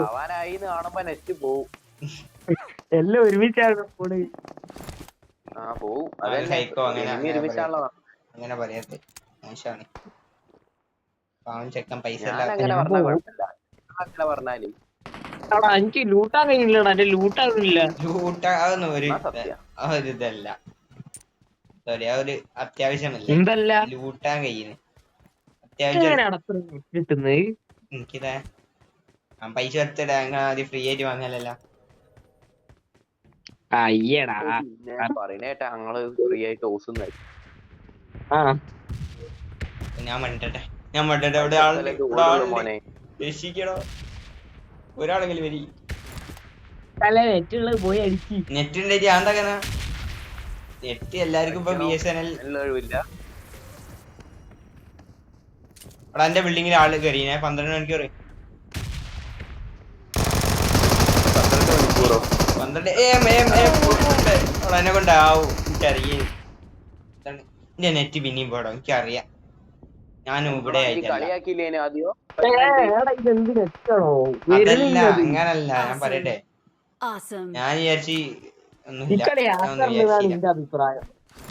ആവാനായി കാണുമ്പോ നെറ്റ് പോവും. എല്ലാം ഒരുമിച്ചാണ് പോണ്. ആ പോവും. സൈക്കോ ഒരുമിച്ചാണല്ലോ. അങ്ങനെ പറയാത്ത മോശമാണ്. പാവം ചെക്കൻ പൈസ അങ്ങനെ പറഞ്ഞാ കുഴപ്പമില്ല. അങ്ങനെ പറഞ്ഞാല് എനിക്ക് ലൂട്ടാൻ കഴിയില്ലടാ. എന്റെ ലൂട്ടാകുന്നില്ല. ലൂട്ടാകുന്ന ഒരു സത്യം. ഇതല്ല. സോറി, ആ ഒരു അത്യാവശ്യമല്ല എന്തല്ല ലൂട്ടാൻ കഴിയുന്നു. അത്യാവശ്യം കിട്ടുന്നത്. എനിക്കിതാ പൈസ എടുത്തിടാ. അങ്ങനെ ആദ്യം ഫ്രീ ആയിട്ട് വാങ്ങാനല്ല. അയ്യടാ. പറയണേട്ടാ ഞങ്ങള് ഫ്രീ ആയിട്ട് ഓസും ഞാൻ മണ്ടട്ടെ. അവിടെ മോനെ. രക്ഷിക്കണോ? ഒരാളെങ്കിലും വരി. നെറ്റ് ഉള്ളത് പോയി അടിച്ച്. നെറ്റ് ഉണ്ടെങ്കിൽ ഞാൻ എന്താ നെറ്റ് എല്ലാവർക്കും ഇപ്പൊ BSNL. അവിടെ എന്റെ ബിൽഡിങ്ങിൽ ആള് കയറി. ഞാൻ 12 മണിക്കൂർ 12 എന്നെ കൊണ്ടാവും. എനിക്കറിയേ എന്റെ നെറ്റ് പിന്നെയും പോടോ. എനിക്കറിയാം. ഞാനും ഇവിടെ കളിയാക്കിയില്ലേ ആദ്യം? അതല്ല, അങ്ങനല്ല. ഞാൻ പറയട്ടെ, Awesome. ഞാൻ വിചാരിച്ച് അഭിപ്രായം.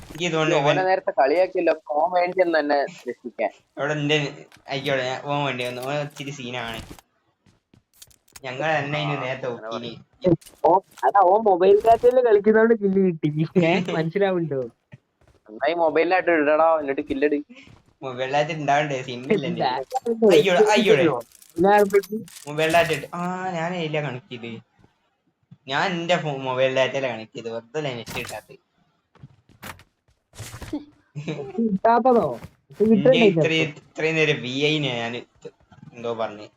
എനിക്ക് തോന്നുന്നു നേരത്തെ കളിയാക്കിയല്ലോ. ഫോൺ വേണ്ടി തന്നെ രക്ഷിക്കാൻ. അവിടെ എന്റെ ആയിക്കോട്ടെ. ഞാൻ പോകാൻ വേണ്ടി വന്നു. ഓൻ ഇച്ചിരി സീനാണ്. ഞങ്ങൾ എന്നെ നേരത്തെ ഒക്കിനി. ഓ മൊബൈൽ കാറ്റില് കളിക്കുന്നോണ്ട് കില്ല് കിട്ടി. മനസ്സിലാവുണ്ടോ? നന്നായി മൊബൈലിലായിട്ട് ഇടടാ. എന്നിട്ട് കില്ലട്. മൊബൈലിലായിട്ട് ഉണ്ടാവണ്ടേ? സിമ്മില്ല. അയ്യോടെ മൊബൈലിലായിട്ട് ഞാൻ ഇല്ല കണക്ട് ചെയ്ത്. ഞാൻ എന്റെ മൊബൈൽ ഡാറ്റയില കണക്ട് ചെയ്ത്. വെറുതെ നെറ്റ് കിട്ടാത്ത. ഇത്രയും നേരം VI ഞാൻ എന്തോ പറഞ്ഞു.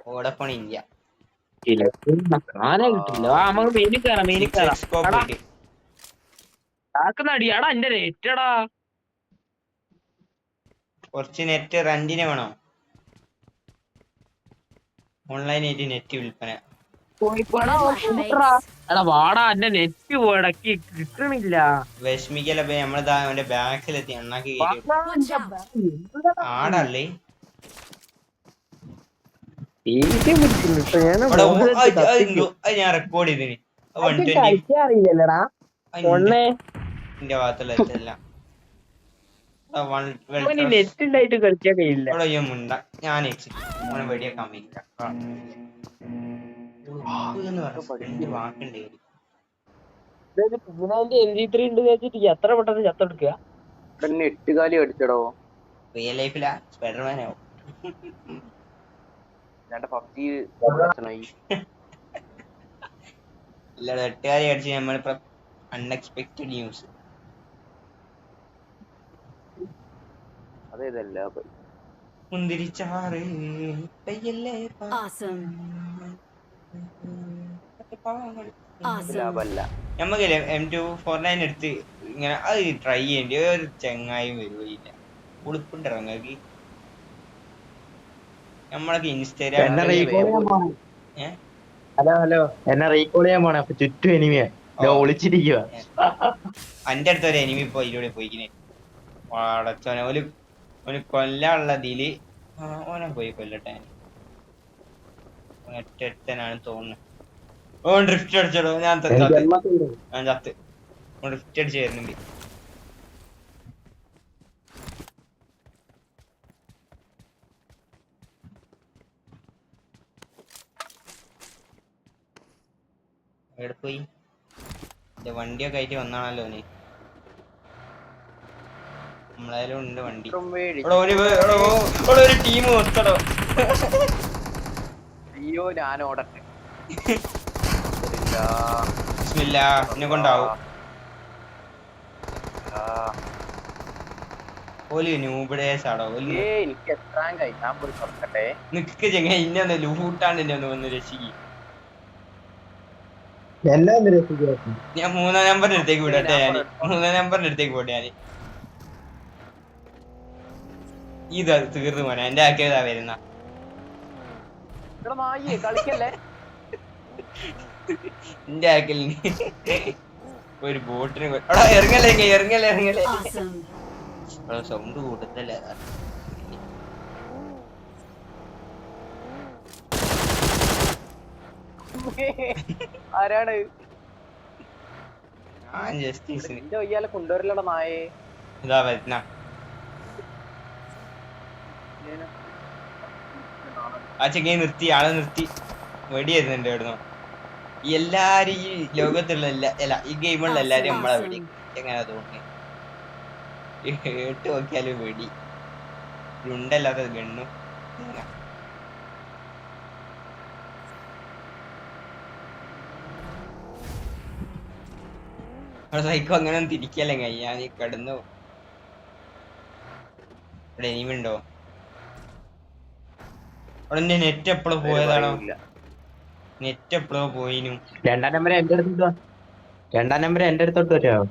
വോഡഫോൺ ഇന്ത്യ കുറച്ച് നെറ്റ് റെന്റിന് വേണോ? ഓൺലൈൻ ആയിട്ട് നെറ്റ് വിൽപ്പന. കിട്ടണില്ല. വിഷമിക്കല. നമ്മളിതാ അവന്റെ ബാക്കിലെത്തി എണ്ണാക്കി ആടല്ലേ. ഞാൻ റെക്കോർഡ് ചെയ്തിന്. അറിയില്ലല്ലടാ എന്റെ ഭാഗത്തുള്ള എല്ലാം നെറ്റ് ഉണ്ടായിട്ട് കളിക്കാൻ കഴിയില്ല. മുണ്ട. ഞാൻ വെടിയൊക്കെ വാക്കുണ്ട്. MG3 ഉണ്ട് വെച്ചിട്ട് എത്ര പെട്ടെന്ന് ചത്തെടുക്കുക. എട്ടുകാലി അടിച്ചടോ. റിയൽ ലൈഫിലാ സ്പൈഡർമാനാവും. അല്ലാണ്ട് പബ്ജി അല്ല വെട്ടുകാരി അടിച്ച് നമ്മളിപ്പോ അൺഎക്സ്പെക്ടഡ് ന്യൂസ്. അതേതല്ല മുന്തിരിച്ചാറ് ലാഭല്ല. നമ്മക്കല്ലേ M249 എടുത്ത് ഇങ്ങനെ അത് ട്രൈ ചെയ്യേണ്ടി ഒരു ചെങ്ങായും വരുകയില്ല. ഉളുപ്പുണ്ടോ നിങ്ങൾക്ക്? നമ്മളൊക്കെ ഇൻസ്റ്റാഗ്രാം ഹലോ എന്നെ റീകോൾ ചെയ്യാൻ പോണേ. അപ്പൊ ചുറ്റും എനിമിയാ ഒളിച്ചിരിക്കുക. അന്റെ അടുത്ത് ഒരു എനിമി ഇപ്പൊ ഇതിലൂടെ പോയിക്കിനെ അടച്ചോനെ ഒരു കൊല്ലാനുള്ളതില് ഓനെ പോയി കൊല്ലട്ടെ. ഒറ്റനാണ് തോന്നുന്നു. ഓ ഡ്രിഫ്റ്റ് അടിച്ചോ. ഞാൻ ചത്ത് ഡ്രിഫ്റ്റ് അടിച്ച് വരുന്നുണ്ട്. എവിടെ പോയി? വണ്ടിയൊക്കെ ആയിട്ട് വന്നാണല്ലോ ഓന്. നമ്മളായാലും ഉണ്ട് വണ്ടി. ഒരു ടീം ഒത്തടോ. അയ്യോ ഞാൻ ഓടട്ടെ. എന്നെ കൊണ്ടാവും. ഓല് നൂബിടേസാടോ. എനിക്ക് എത്താൻ കഴിയാൻ പോയി തുറക്കട്ടെ. നിക്ക് ചെങ്ങ ഇന്നെ ഒന്ന് ലൂട്ടാണ്ട് എന്നെ ഒന്ന് വന്ന് രക്ഷിക്കും. ഞാൻ 3-ാം നമ്പറിന്റെ അടുത്തേക്ക് വിടട്ടെ. 3-ാം നമ്പറിന്റെ അടുത്തേക്ക് പോട്ടെ. ഞാൻ ഇത് തീർന്നു പോനെ. എന്റെ ആക്കിയതാ വരുന്ന കളിക്കല്ലേ. എന്റെ ആക്കലിന് ഒരു ബോട്ടിന് ഇറങ്ങല്ലേ സൗണ്ട് കൂട്ടത്തല്ലേ. ആരാണ് ജസ്റ്റിസ് വയ്യാലെ കൊണ്ടുവരില്ലട നായേ. ഇതാ വരുന്ന ആ ചെങ്ങയെ നിർത്തി. ആളെ നിർത്തി വെടി വരുന്നുണ്ട്. എവിടുന്നോ എല്ലാരും ഈ ലോകത്തുള്ള അല്ല ഈ ഗെയിമുള്ള എല്ലാരും നമ്മളെ വെടി എങ്ങനെ തോന്നി കേട്ട് നോക്കിയാലും വെടി ഉണ്ടല്ലാത്ത ഗണ്ണും. സൈക്കോ അങ്ങനെ ഒന്നും തിരിക്കല്ലേ ഞാൻ ഈ കിടന്നു. ഇവിടെ എനിമുണ്ടോ? അവിടെ നെറ്റ് എപ്പോഴും പോയതാണോ? നെറ്റ് എപ്പോഴോ പോയിനു. 2-ാം നമ്പർ എന്റെ അടുത്തോട്ട് വരുമോ?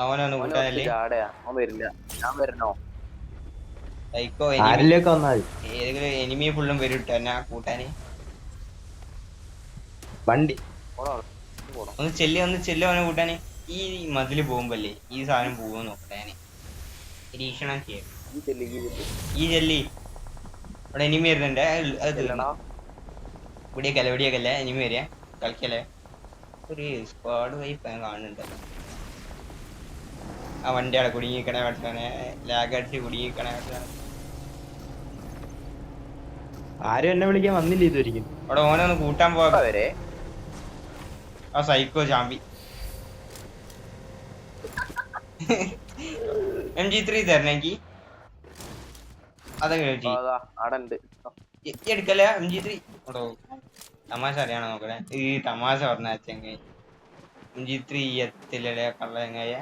അവനൊന്ന് കൂട്ടാനല്ലേ വരില്ല. ഞാൻ വരണോ? സൈക്കോ ആരിലേക്ക് വന്നാൽ ഏതെങ്കിലും എനിമിയെ ഫുള്ളും വരും ഇട്ടോ എന്നാ കൂട്ടാന്. വണ്ടി ഒന്ന് ചെല്ലി അവനെ കൂട്ടാന്. ഈ മതില് പോകുമ്പല്ലേ ഈ സാധനം പോകുമെന്ന് നോക്കട്ടെ. നിരീക്ഷണം ചെയ്യാം. ഈ ചെല്ലി ഇവിടെ എനിമി വരുന്നുണ്ട്. അത് ഇവിടെയൊക്കെയല്ലേ എനിമി വരിക. കളിക്കല്ലേ. ഒരു സ്ക്വാഡ് വൈപ്പ് ഞാൻ കാണുന്നുണ്ട്. ആ വണ്ടി അവിടെ കുടുങ്ങിക്കണേ പഠിച്ചാനെ. ലാഗ് അടിച്ച് കുടുങ്ങിക്കണേ പഠിച്ചാനെ. ആരും എന്നെ വിളിക്കാൻ വന്നില്ല ഇതുവരെയും. അവിടെ ഓനെ ഒന്ന് കൂട്ടാൻ പോവാ. ആ സൈക്കോ ചാമ്പി MG3 തരണെങ്കി അതൊക്കെ എടുക്കല്ലേ. MG3 തമാശ അറിയാണോ നോക്കണേ. ഈ തമാശ പറഞ്ഞ ചെങ്ങ MG3 എത്തില്ലേ കള്ള ചെങ്ങായ.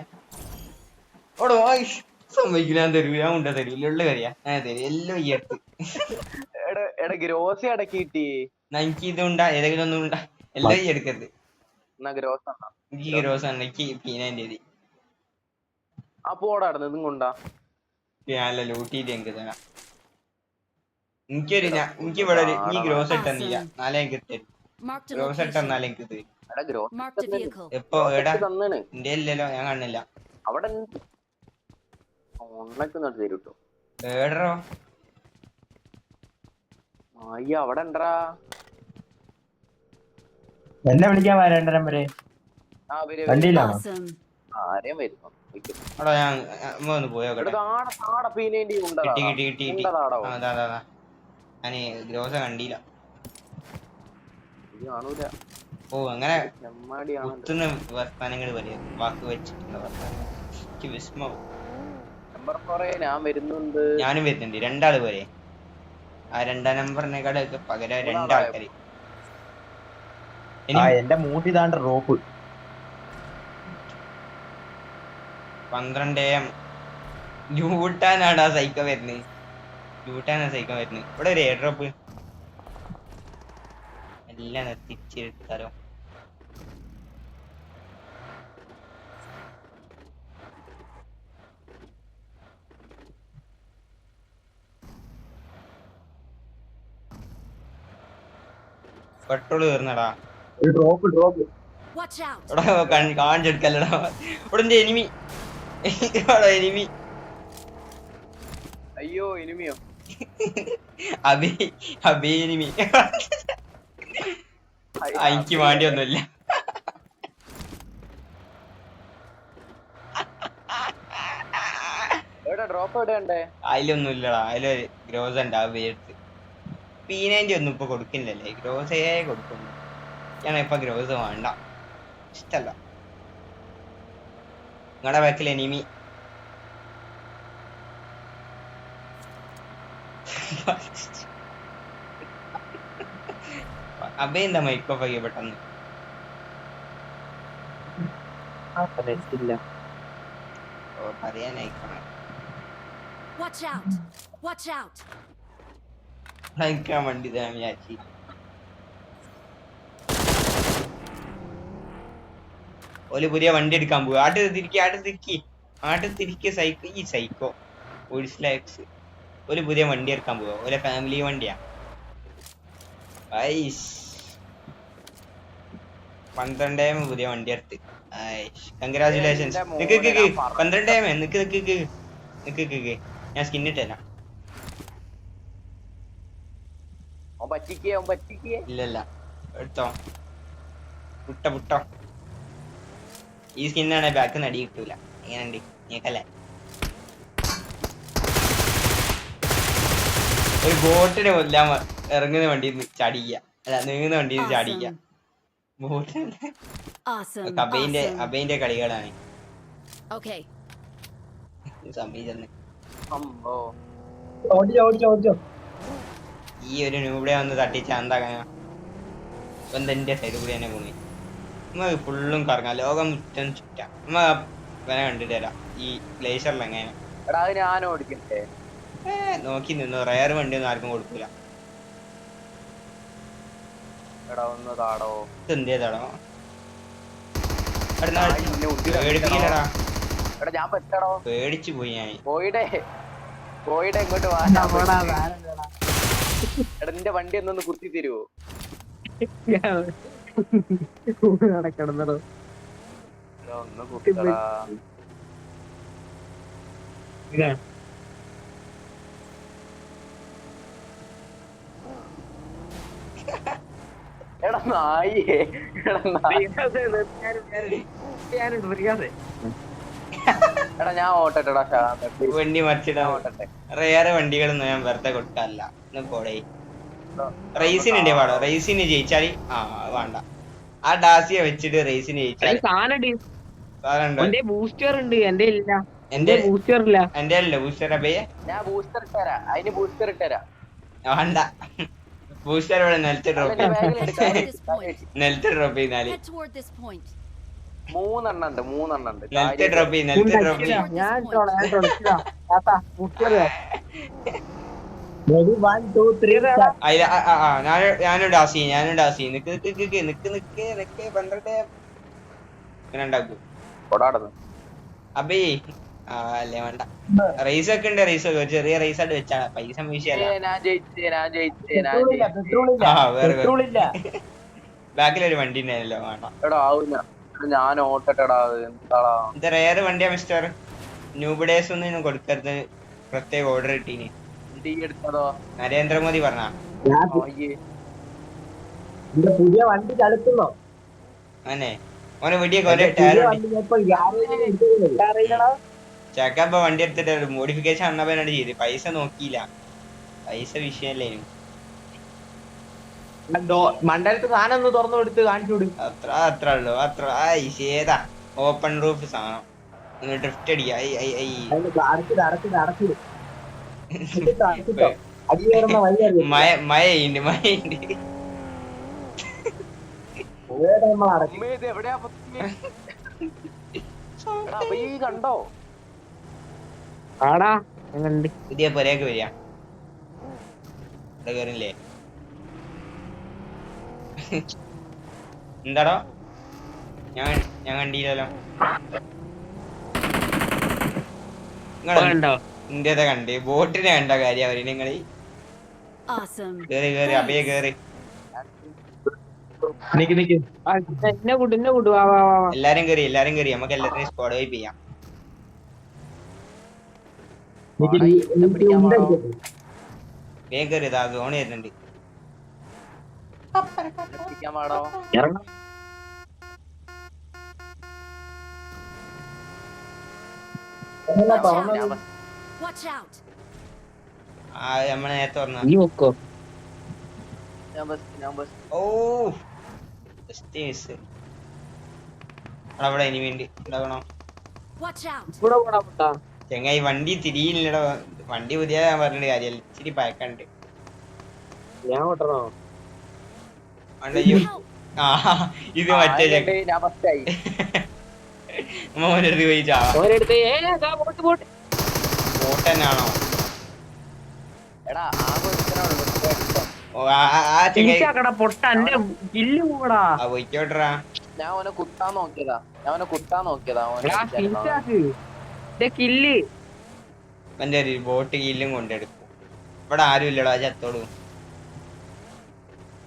ഓടോ സമ്മതിക്കില്ല. ഞാൻ തരൂ. ഞാൻ ഉണ്ട തരൂല്ല. ഉള്ള കറിയാ ഞാൻ തരും എല്ലാം ഈ അടുത്ത്. ഗ്രോസി അടക്കി കിട്ടി. എനിക്ക് ഇതുണ്ടാ ഏതെങ്കിലും ഒന്നും ഉണ്ടാ. എല്ലാം ഈ എടുക്കരുത്. എനിക്ക് ഗ്രോസ് ആണ്. എനിക്ക് പീനാൻ്റെ അപ്പോടാടുന്നതും കൊണ്ടാ ഞാനല്ല ലൂട്ട് ചെയ്ത് എനിക്ക് തരാം. എനിക്ക് ഇവിടെ ഈ ഗ്രോസ് ഇട്ടെന്നില്ല. നാളെ എനിക്ക് തരും. ഗ്രോസ് ഇട്ടെന്നാലും എനിക്ക് തരും. എപ്പോ എടാ എന്റെ ഇല്ലല്ലോ. ഞാൻ കാണുന്നില്ല. അവിടെ തരൂട്ടോ. ഏടറോ അയ്യ അവിടെ ഉണ്ടാ. എന്നെ വിളിക്കാൻ 2-ാം നമ്പര് വണ്ടിയിലാണോ? ആരെയും വരുന്നു. ഞാൻ ഒന്ന് പോയോട്ടെ. ഞാന് ഗ്രോസ കണ്ടില്ല. ഓ അങ്ങനെ കുത്തുന്ന വർത്താനങ്ങൾ പറയാം. വാക്ക് വെച്ചിട്ടുള്ള വർത്താനം എനിക്ക് വിസ്മവും. ഞാൻ വരുന്നുണ്ട്. ഞാനും വരുന്നുണ്ട്. 2 ആള് പോരെ. ആ 2ാം നമ്പറിനെക്കാളൊക്കെ പകരം 2 ആൾക്കാര്. ആ എന്റെ മൂട്ടി താണ്ട റോപ്പ് 12 AM യൂട്ടാനാണ് ആ സൈക്കോ വരുന്നത്. ഇവിടെ ഒരു എയർ ഡ്രോപ്പ് എല്ലാം തിരിച്ചെടുത്താലോ. പെട്രോള് തീർന്നടാ. Drop Watch out! കാണിച്ചെടുക്കല്ലടാ. ഇവിടെ എന്റെ എനിമി എനിമി അയ്യോ ഇനിമിയോ അബി എനിമി. എനിക്ക് വേണ്ടിയൊന്നുമില്ല. എവിടെ ഡ്രോപ്പ് എവിടെ ഉണ്ടേ? അതിലൊന്നും ഇല്ലടാ. അതിലൊരു ഗ്രോസ് ഉണ്ട്. ആ വേർത്ത് P90 ഒന്നും ഇപ്പൊ കൊടുക്കുന്നില്ലല്ലേ. ഗ്രോസേ കൊടുക്കുന്നു. ഞാൻ ഇപ്പൊ ഗ്രോസ് വേണ്ട, ഇഷ്ടല്ല. നിങ്ങളുടെ ബാക്കിൽ എനിമി. അബേ എന്താ മൈക്ക് ഓഫ് ആക്കിയ പെട്ടെന്ന്? ഓ പറയാനായിക്കോണേ. Watch out! Watch out! അയക്കാൻ വേണ്ടി വിചാരിച്ചു. ഓല് പുതിയ വണ്ടി എടുക്കാൻ പോവുക. ആട്ട് തിരിക്കി സൈക്കോ ഒഴിസ്ലാക്സ്. ഒരു പുതിയ വണ്ടി എടുക്കാൻ പോവുക. ഓലെ ഫാമിലി വണ്ടിയാ. 12 AM പുതിയ വണ്ടി എടുത്ത്. കൺഗ്രാചുലേഷൻസ്. 12 AM നിക്ക്. ഞാൻ സ്കിന്നിട്ടല്ല. ഇല്ലല്ല എടുത്തോ. പുട്ടോ ഈ സ്കിന്നാണെ ബാക്ക് നടി കിട്ടൂല. എങ്ങനെയുണ്ട് നീക്കല്ലേ? ഒരു ബോട്ടിനെ കൊല്ലാൻ ഇറങ്ങുന്ന വണ്ടിന്ന് ചാടിക്ക. അല്ല നീങ്ങുന്ന വണ്ടിന്ന് ചാടിക്ക. ബോട്ട് അബൈന്റെ കളികളാണ്. സമീചെന്ന് ഈ ഒരു നൂബിടെ വന്ന് തട്ടിച്ച എന്താക്കാനാ? എന്റെ സൈഡ് കൂടി തന്നെ പോയി. നമുക്ക് ഫുള്ളും കറങ്ങാം. ലോകം മുറ്റം ചുറ്റാം. നമ്മ വില കണ്ടിട്ട് തരാം. ഈ ഗ്ലേഷ്യറിൽ എങ്ങനെ നോക്കി നിന്നു. റയർ വണ്ടിയൊന്നും ആർക്കും കൊടുക്കൂല. എന്തേതാടോ പേടിപ്പിക്കില്ലടാ. പേടിച്ചു പോയി ഞാൻ. പോയിടെ ഇങ്ങോട്ട് നിന്റെ വണ്ടി ഒന്നൊന്ന് കുത്തി തരുവോ? നടക്കണോ ഒന്ന് കുത്തിടാ. എടാ നായേ എടാ ഞാൻ ഓട്ടട്ടെടാ. വണ്ടി മറിച്ചിടാ. വേറെ വണ്ടികളൊന്നും ഞാൻ വെറുതെ കൊടുക്കാറില്ല. പോടേ റേസിനുണ്ടേ പാടോ. റേസിന് ജയിച്ചാല് വേണ്ട. ആ ഡാസിയ വെച്ചിട്ട് റേസിന് ജയിച്ചാൽ ബൂസ്റ്റർ ഉണ്ട്. എന്റെ ഇല്ല. എന്റെ ബൂസ്റ്റർ ഇല്ല. എന്റെ അല്ലേ ബൂസ്റ്റർ അബയെ. ഞാൻ ബൂസ്റ്റർ ഇട്ടരാ. അതിന് ബൂസ്റ്റർ ഇട്ടരാ. വേണ്ട. ബൂസ്റ്റർ ഇവിടെ നിലത്ത് ഡ്രോപ്പ് ചെയ്താല് 3 ഉണ്ട്. നിലത്ത് ഡ്രോപ്പ് ചെയ്ത് ഞാനും ഡാസി നിക്ക് 12 ഇങ്ങനെ ഉണ്ടാക്കൂ. അബേ അല്ലേ വേണ്ട. റേസ് ഒക്കെ ഉണ്ട്. റേസ് ഒക്കെ ചെറിയ റേസ് ആയിട്ട് വെച്ചാ പൈസ ബാക്കിലൊരു വണ്ടി ഉണ്ടായല്ലോ. വേണ്ട. ഞാൻ ഓട്ടട്ടെടാ. ഇത് റയറ് വണ്ടിയാ മിസ്റ്റർ. ന്യൂബിഡേസ് ഒന്നും കൊടുക്കരുത്. പ്രത്യേക ഓർഡർ കിട്ടീന്. നരേന്ദ്രമോദി പറഞ്ഞ പുതിയ വണ്ടി ചളുക്കുന്നോ? അങ്ങനെ ഓനെ വെടിയൊക്കെ ചേക്കപ്പ വണ്ടി എടുത്തിട്ട് മോഡിഫിക്കേഷൻ അന്നപ്പനാണ് ചെയ്ത്. പൈസ നോക്കിയില്ല. പൈസ വിഷയല്ലേ. മണ്ടലത്ത് സാധനം ഒന്ന് തുറന്നു കൊടുത്ത് കാണിച്ചു കൊടുക്കും. അത്ര ഉള്ളു. ഏതാ ഓപ്പൺ റൂഫ് സാധനം. ഡ്രിഫ്റ്റ് അടിക്ക. അടി കയറുന്ന വഴി അറിയാം മഴയുണ്ട് ഉമ്മേ, ഇത് എവിടെയാ പൊത്തുമ്മേ? എടാ, അപ്പൊ ഈ കണ്ടോ ആടാ ഞാൻ കണ്ട്. പുതിയ പുരയൊക്കെ വരിക ഇവിടെ കേറില്ലേ എന്താടോ ഞാൻ കണ്ടില്ലല്ലോ ഇപ്പൊ കണ്ടോ? ഇന്ത്യത്തെ കണ്ട് ബോട്ടിനെ കണ്ട കാര്യം അവര് നിങ്ങള് Awesome. കേറി അഭയ കേറി നിക്ക് ആ, എന്നെ കൂട്ടു വാ വാ വാ വാ. എല്ലാരും കേറി നമുക്ക് എല്ലാത്തിനും സ്ക്വാഡ് വൈപ്പ് ചെയ്യാം വേഗം കേറി ഇതാ സോൺ വരുന്നുണ്ട് എത്തിക്കാൻ പാടോ? ഇറങ്ങാം. Watch out. നമ്മളെ നേരത്തെ പറഞ്ഞ നീ നോക്കോ ഞാൻ ബസ് ഓ അവിടെ ഇനി വേണ്ടി ഉണ്ടാകണോ Watch out. ഇവിടെ പോടാ പൊട്ടാ. ചെങ്ങായി വണ്ടി തിരിയില്ലടോ വണ്ടി പുതിയ ഞാൻ പറഞ്ഞിട്ട് കാര്യല്ല ഇച്ചിരി പഴക്കണ്ട് ഞാൻ ഓട്ടണോ? അയ്യോ ആ ഇത് മറ്റേ ഞാൻ ബസ്സായി. മോനെടുത്ത് പോയി ചാവാ ഓരെടുത്ത് പോട്ട് ബോട്ടനാണോ എടാ ആ ബസ്സിനാണല്ലോ ഓ ആ ചെങ്ങായി തിരിച്ചാക്കടാ പൊട്ട എന്റെ കില്ല് പോടാ. ആ പോയിക്കോട്ടറാ ഞാൻ അവനെ കുത്താൻ നോക്കിയതാ അവനെ എടാ, തിരിച്ചാക്ക് എന്റെ കില്ല്. എന്റെ ഒരു ബോട്ട് കീലും കൊണ്ടെടുക്കും ഇവിടെ ആരും ഇല്ലടാ ചത്തോളൂ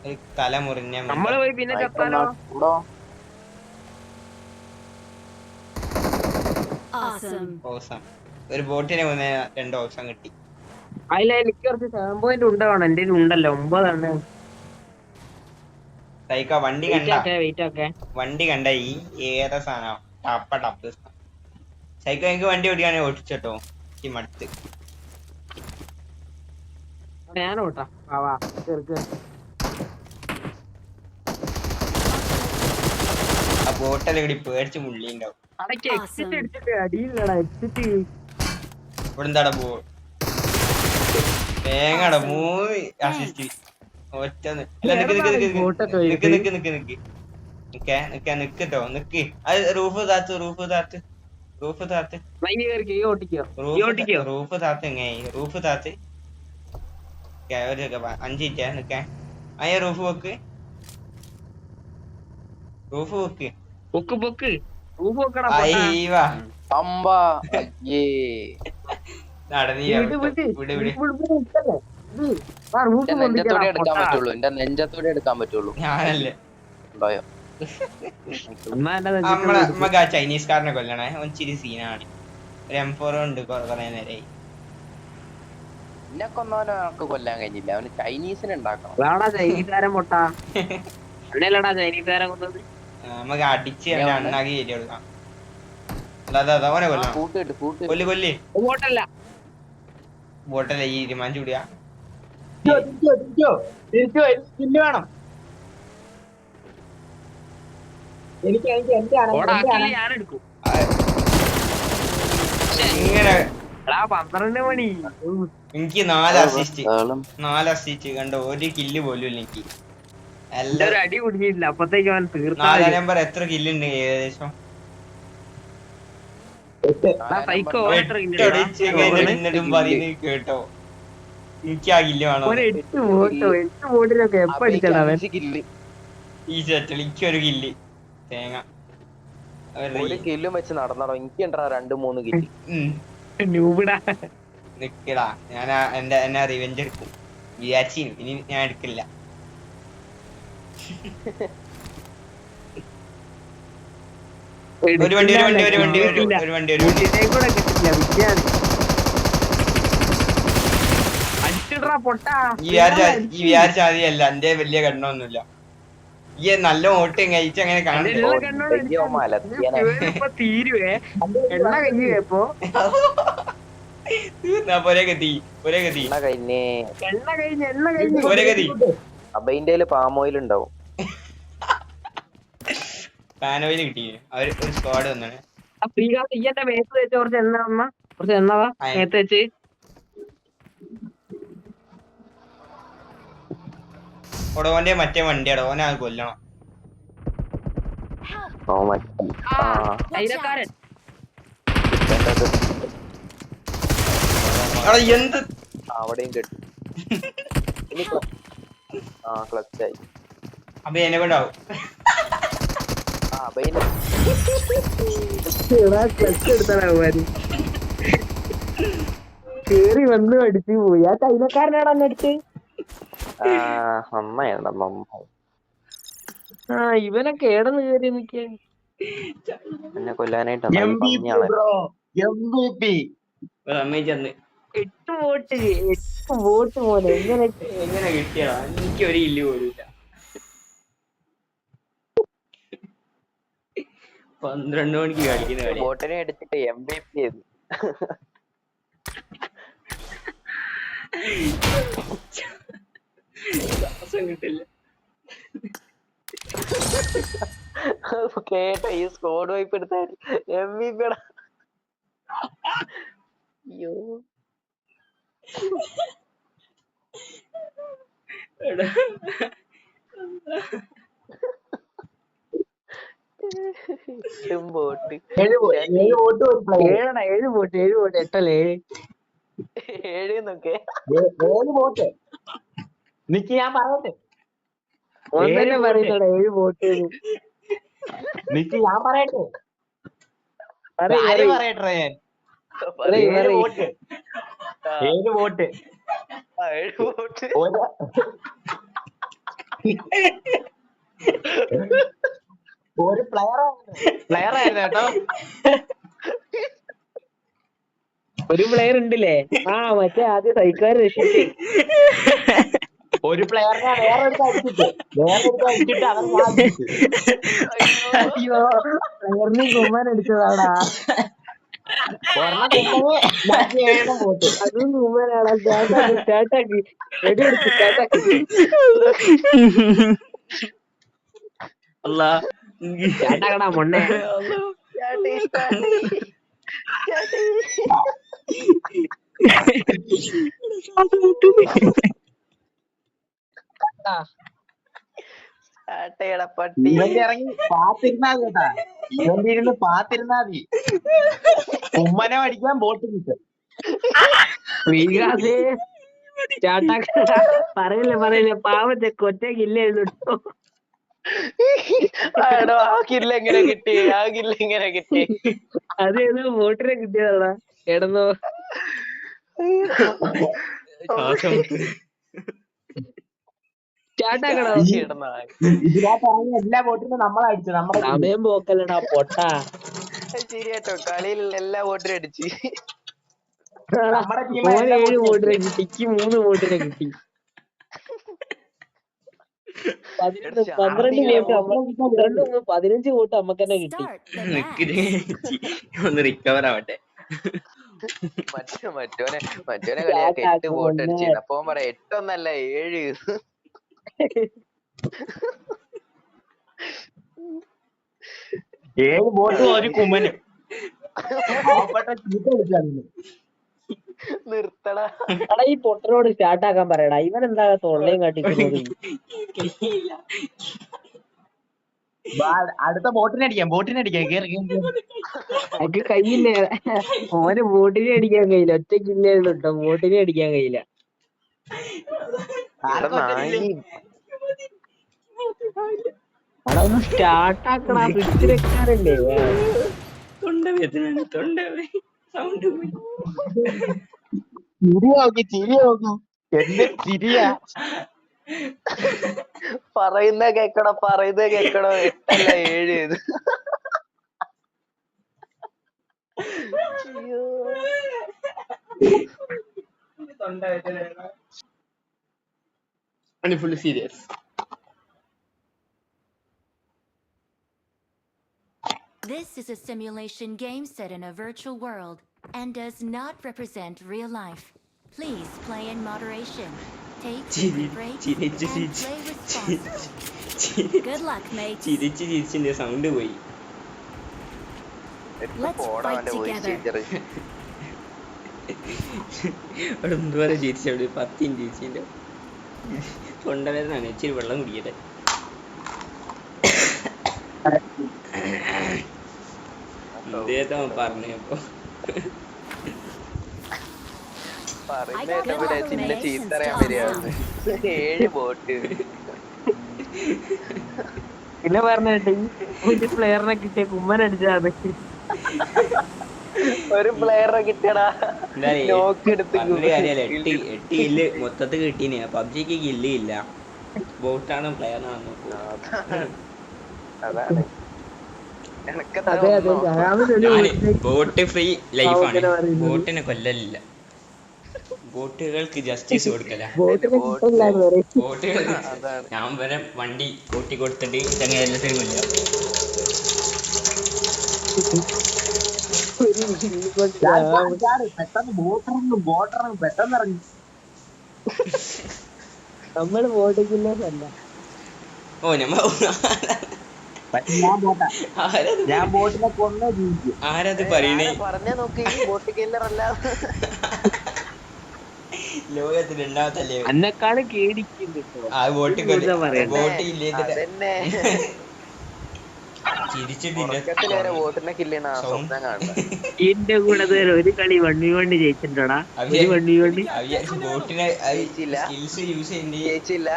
ഒരു തല മുറിഞ്ഞ നമ്മള് പോയി പിന്നെ ചത്താലോ? Awesome. ഓസം ഒരു ബോട്ടിനെ മുന്നേ 2 ഓപ്ഷൻ കിട്ടി അതിൽ എനിക്ക് കുറച്ച് 7 പോയിന്റ് ഉണ്ടാവണം. എന്റെ ഉണ്ടല്ലോ 9 സൈക്ക വണ്ടി കണ്ട വെയിറ്റ് ഒക്കെ വണ്ടി കണ്ട ഈ ഏതാ സാധനം ടപ്പ് സൈക്കോ എനിക്ക് വണ്ടി ഓടിക്കാണെങ്കിൽ ഓടിച്ചോട്ടോ ഈ മടുത്ത് ഞാൻ ഓട്ടാ വാ കേറി ആ ബോട്ടല്ലേ കൂടി പേടിച്ച് മുള്ളി ഉണ്ടാവും അടയ്ക്ക് എക്സിറ്റ് അടിച്ചിട്ട് അടിയില്ലടാ എക്സിറ്റ്. ഇവിടെ എന്താടാ തേങ്ങടാ 3 അസിസ്റ്റ് ഒറ്റ നിക്കട്ടോ നിക്ക് അത് റൂഫ് താത്ത് റൂഫ് താത്ത് ഒരു 5 മിനിറ്റ് നിക്കാൻ അയ്യ റൂഫ് വെക്ക് അയ്യവാ എന്റെ നെഞ്ചത്തോടെ എടുക്കാൻ പറ്റുള്ളൂ ഞാനല്ലേ ഉണ്ടോയോ? നമ്മക്ക് ആ ചൈനീസുകാരനെ കൊല്ലണേ ഒച്ചിരി സീനാണ് ഒരു M4 ഉണ്ട് കൊറേ നേരായി എന്നെ കൊന്നവനെ നമുക്ക് കൊല്ലാൻ കഴിഞ്ഞില്ല അവന് ചൈനീസിനെ ഉണ്ടാക്കണം ചൈനീസുകാരൻ പൊട്ട അല്ലടാ ചൈനീസുകാരൻ കൊന്നത്. നമുക്ക് അടിച്ച് അണ്ണാക്കി കയറ്റി കൊടുക്കാം അതാ ഓനെ കൊല്ലണം കൊല്ലി ബോട്ടല്ല ബോട്ടല്ലേ ഈ തീരുമാനിച്ചു വിടുക സ്കില്ല് വേണം എനിക്ക് എന്റെ ഞാൻ എടുക്കും. ഇങ്ങനെ 12 മണി എനിക്ക് 4 അസിസ്റ്റ് കണ്ടോ ഒരു കില്ല് പോലും ഇല്ല എനിക്ക് എല്ലാരും അടി കുടിച്ചിട്ടില്ല അപ്പത്തേക്ക് അവൻ 4 നമ്പർ എത്ര കില്ലുണ്ട് ഏകദേശം സൈക്കോ എന്നിട്ടും പറയുന്നത് കേട്ടോ എനിക്ക് ആ കില്ല് വേണോ 8 ബോട്ടിലൊക്കെ എപ്പ അടിച്ചടാ അവൻ. ഈ സെറ്റിൽ എനിക്കൊരു കില്ല് തേങ്ങ ഒരു കില്ലും വെച്ച് നടന്നടോ എനിക്ക് ഉണ്ടാ 2-3 കില്ല് ന്യൂബിടാ നിക്കടാ ഞാൻ എന്നെ റിവെഞ്ച് എടുക്കും വിചാരിച്ചു ഇനി ഞാൻ എടുക്കില്ല ഒരു വണ്ടി കൂടെ കിട്ടില്ല വിദ്യാണ് അടിച്ചിടാ പൊട്ടാ. ഈ വിചാരിച്ച ആദ്യമല്ല എന്റെ വലിയ കണ്ണൊന്നുമില്ല ഈ നല്ല ഓട്ടം കഴിച്ച് അങ്ങനെ തീരുവേ എണ്ണ കഴിഞ്ഞപ്പോ അബൈന്റെ പാം ഓയിൽ ഉണ്ടാവും പാനോയിൽ കിട്ടി അവര് ഒരു സ്ക്വാഡ് വന്നാണ് ഈന്റെ മേത്ത് വെച്ച് കുറച്ച് എണ്ണ കുറച്ച് എണ്ണവാ മേത്ത് വെച്ച് ഓന്റെ മറ്റേ വണ്ടിയാടോ ഓനെ അത് കൊല്ലണം. ഓ ചൈനക്കാരൻ എടാ എന്ത് അവിടെയും കിട്ടും. ക്ലച്ചായി. അപ്പൊ എന്നെ കൊണ്ടാവും. ക്ലച്ച് എടുത്തവന്മാര് കേറി വന്ന് അടിച്ചു പോയി. ആ ചൈനക്കാരനാണ് അന്നടിച്ച്. അമ്മയാണ്. ആ ഇവനൊക്കെ ഏടന്ന് കേറി നിക്കാൻ. എന്നെ കൊല്ലാനായിട്ടാണ് ഈ പന്നിയാണ്. സമ്മതിച്ചന്ന് 8 വോട്ട് പോലെ എങ്ങനെ കിട്ടിയതാ? എനിക്ക് ഒരു ഇല്ല് പോലും 12 മണിക്ക് കളിക്കുന്ന കളി. ബോട്ടിനെ അടിച്ചിട്ട് MVP ചെയ്തു. ശ്വാസം കിട്ടില്ല. കേട്ടോ ഈ സ്കോഡ് വൈപ്പ് എടുത്ത MVP ടാ. അയ്യോ ബോട്ട് 7 വോട്ട് 8അല്ലേ 7 വോട്ട് നിക്ക് ഞാൻ പറയട്ടെ. ഒന്നെ പറയുന്നടാ 7 വോട്ട്. നിക്ക് ഞാൻ പറയട്ടെ. പറയട്ടെ പറയട്ടെ ഞാൻ. പറയ്. 7 വോട്ട്. 7 വോട്ട്. 7 വോട്ട്. ഒരു പ്ലെയർ ആയിരുന്നു കേട്ടോ. ഒരു പ്ലെയർ ഉണ്ടല്ലേ? ആ മറ്റേ ആദ്യം സൈക്കാർ രക്ഷിച്ച് ഒരു പ്ലെയറിനെ വേറൊരുത്ത് അടിച്ചിട്ട് അവൻ അയ്യോ പ്ലെയറിനെ കുമ്മാൻ അടിച്ചതാടാ. വോട്ട്. അതും കുമ്മാനാടാ. സ്റ്റാർട്ടാക്കി റെഡി എടുത്ത് സ്റ്റാർട്ടാക്കി. സ്റ്റാർട്ടാക്കടാ മൊണ്ണെ. ഇവന്റെ ഇറങ്ങി പാത്തിരുന്നാ കേട്ടാ. ഇവന്റെ ഇരുന്ന് പാത്തിരുന്നാ മതി. ഉമ്മനെ അടിക്കാൻ ബോട്ട് കിട്ടും. ശ്രീകാസേ സ്റ്റാർട്ടാക്കടാ. പറയില്ല പാവത്തെ കൊറ്റക്കില്ലേ കേട്ടോ. ആ കില്ല എങ്ങനെ കിട്ടി? അതേതോ വോട്ടിനെ കിട്ടിയതാടാ. എടന്നോ സ്റ്റാർട്ടാക്കടാ. ഇതിനകത്ത് എല്ലാ ബോട്ടിനും നമ്മളടിച്ചു. നമ്മുടെ സമയം പോക്കല്ലടാ പൊട്ടാ. ശരിയാട്ടോ കളിയിലുള്ള എല്ലാ വോട്ടിനും അടിച്ച്. നമ്മുടെ ടീം 7 വോട്ടിനെ കിട്ടി. 3 വോട്ടിനെ കിട്ടി. 15 വോട്ട് അമ്മക്ക് തന്നെ കിട്ടി. Start the match. ഒന്ന് റിക്കവർ ആവട്ടെ. മറ്റോനെ കളിയാക്ക 8 വോട്ട് അടിച്ചു. അപ്പൊ പറയാ 8 ഒന്നല്ല 7. 7 ബോട്ടും ഒരു കുമ്മനും. നിർത്തടാ. എടാ ഈ പൊട്ടനോട് സ്റ്റാർട്ടാക്കാൻ പറയടാ. ഇവൻ എന്താ തൊള്ളയും കാട്ടിക്കുന്നത്? അടുത്ത ബോട്ടിനടിക്കാം എനിക്ക് കഴിയില്ല. ഓന് ബോട്ടിനെ അടിക്കാൻ കഴിയില്ല. ഒറ്റക്കില്ലേ കേട്ടോ. ബോട്ടിനെ അടിക്കാൻ കഴിയില്ല. അതൊന്ന് സ്റ്റാർട്ടാക്കണ. പിടിച്ചു വെക്കാറല്ലേ? സൗണ്ട് പോയി. ചിരി നോക്കി എന്ത് ചിരിയാ. പറയുന്ന കേക്കണോ 8 അല്ല 7. Full serious. This is a simulation game set in a virtual world and does not represent real life. Please play in moderation. Take breaks and play responsibly. Good luck, mates. ചിരിച്ചിന്റെ സൗണ്ട് പോയി. Let's fight together. അവിടെ എന്തുവരെ ചിരിച്ചു? 10 ചിരിച്ചിന്റെ തൊണ്ടവേദനയാണ്, ഇച്ചിരി വെള്ളം കുടിക്കട്ടെ. എന്തേതാ പറഞ്ഞപ്പോ ചിന്ന ചീത്തറിയാൻ വരികയാണ്. 7 ബോട്ട്. പിന്നെ പറഞ്ഞിട്ട് ഒരു പ്ലെയറിനെ കിട്ടിയ കുമ്മൻ അടിച്ചാണ്. ഒരു പ്ലെയറെ കിട്ടിയടാ. കാര്യല്ല, 8 കില്ല് മൊത്തത്തിൽ കിട്ടീന്. പബ്ജിക്ക് കില്ല് ഇല്ല, ബോട്ടാണ് പ്ലെയറാണ്. അതാണ് ബോട്ട് ഫ്രീ ലൈഫാണ്, ബോട്ടിനെ കൊല്ലലില്ല, ബോട്ടുകൾക്ക് ജസ്റ്റിസ് കൊടുക്കല. ബോട്ടുകൾ ഞാൻ വരെ വണ്ടി കൂട്ടി കൊടുത്തിട്ട് ചങ്ങ എല്ലാത്തിനും കൊല്ല. പെട്ടെന്ന് ബോട്ടിറങ്ങും പെട്ടെന്ന് ഇറങ്ങി. നമ്മള് ബോട്ടിക്കില്ലേസല്ല. ഓ നമ്മ ഞാൻ ബോട്ടിനെ കൊണ്ടേ ജീവിക്കും. ആരത് പറയണേ? പറഞ്ഞേ നോക്കി, ബോട്ട് കില്ലറല്ല. ലോകത്തിൽ ഉണ്ടാവത്തല്ലേ അന്നെക്കാണ് കേടിക്കുന്നു. ആ ബോട്ട് ബോട്ട് ഇല്ലേ ബോട്ടിനെ കില്ലിനാ സ്വപ്നം കാണുന്നത്. എന്റെ കൂടെ ഒരു കളി 1v1 ജയിച്ചിട്ടുണ്ടോടാ? ഒരു 1v1 ബോട്ടിനെ സ്കിൽസ് യൂസ് ജയിച്ചില്ല.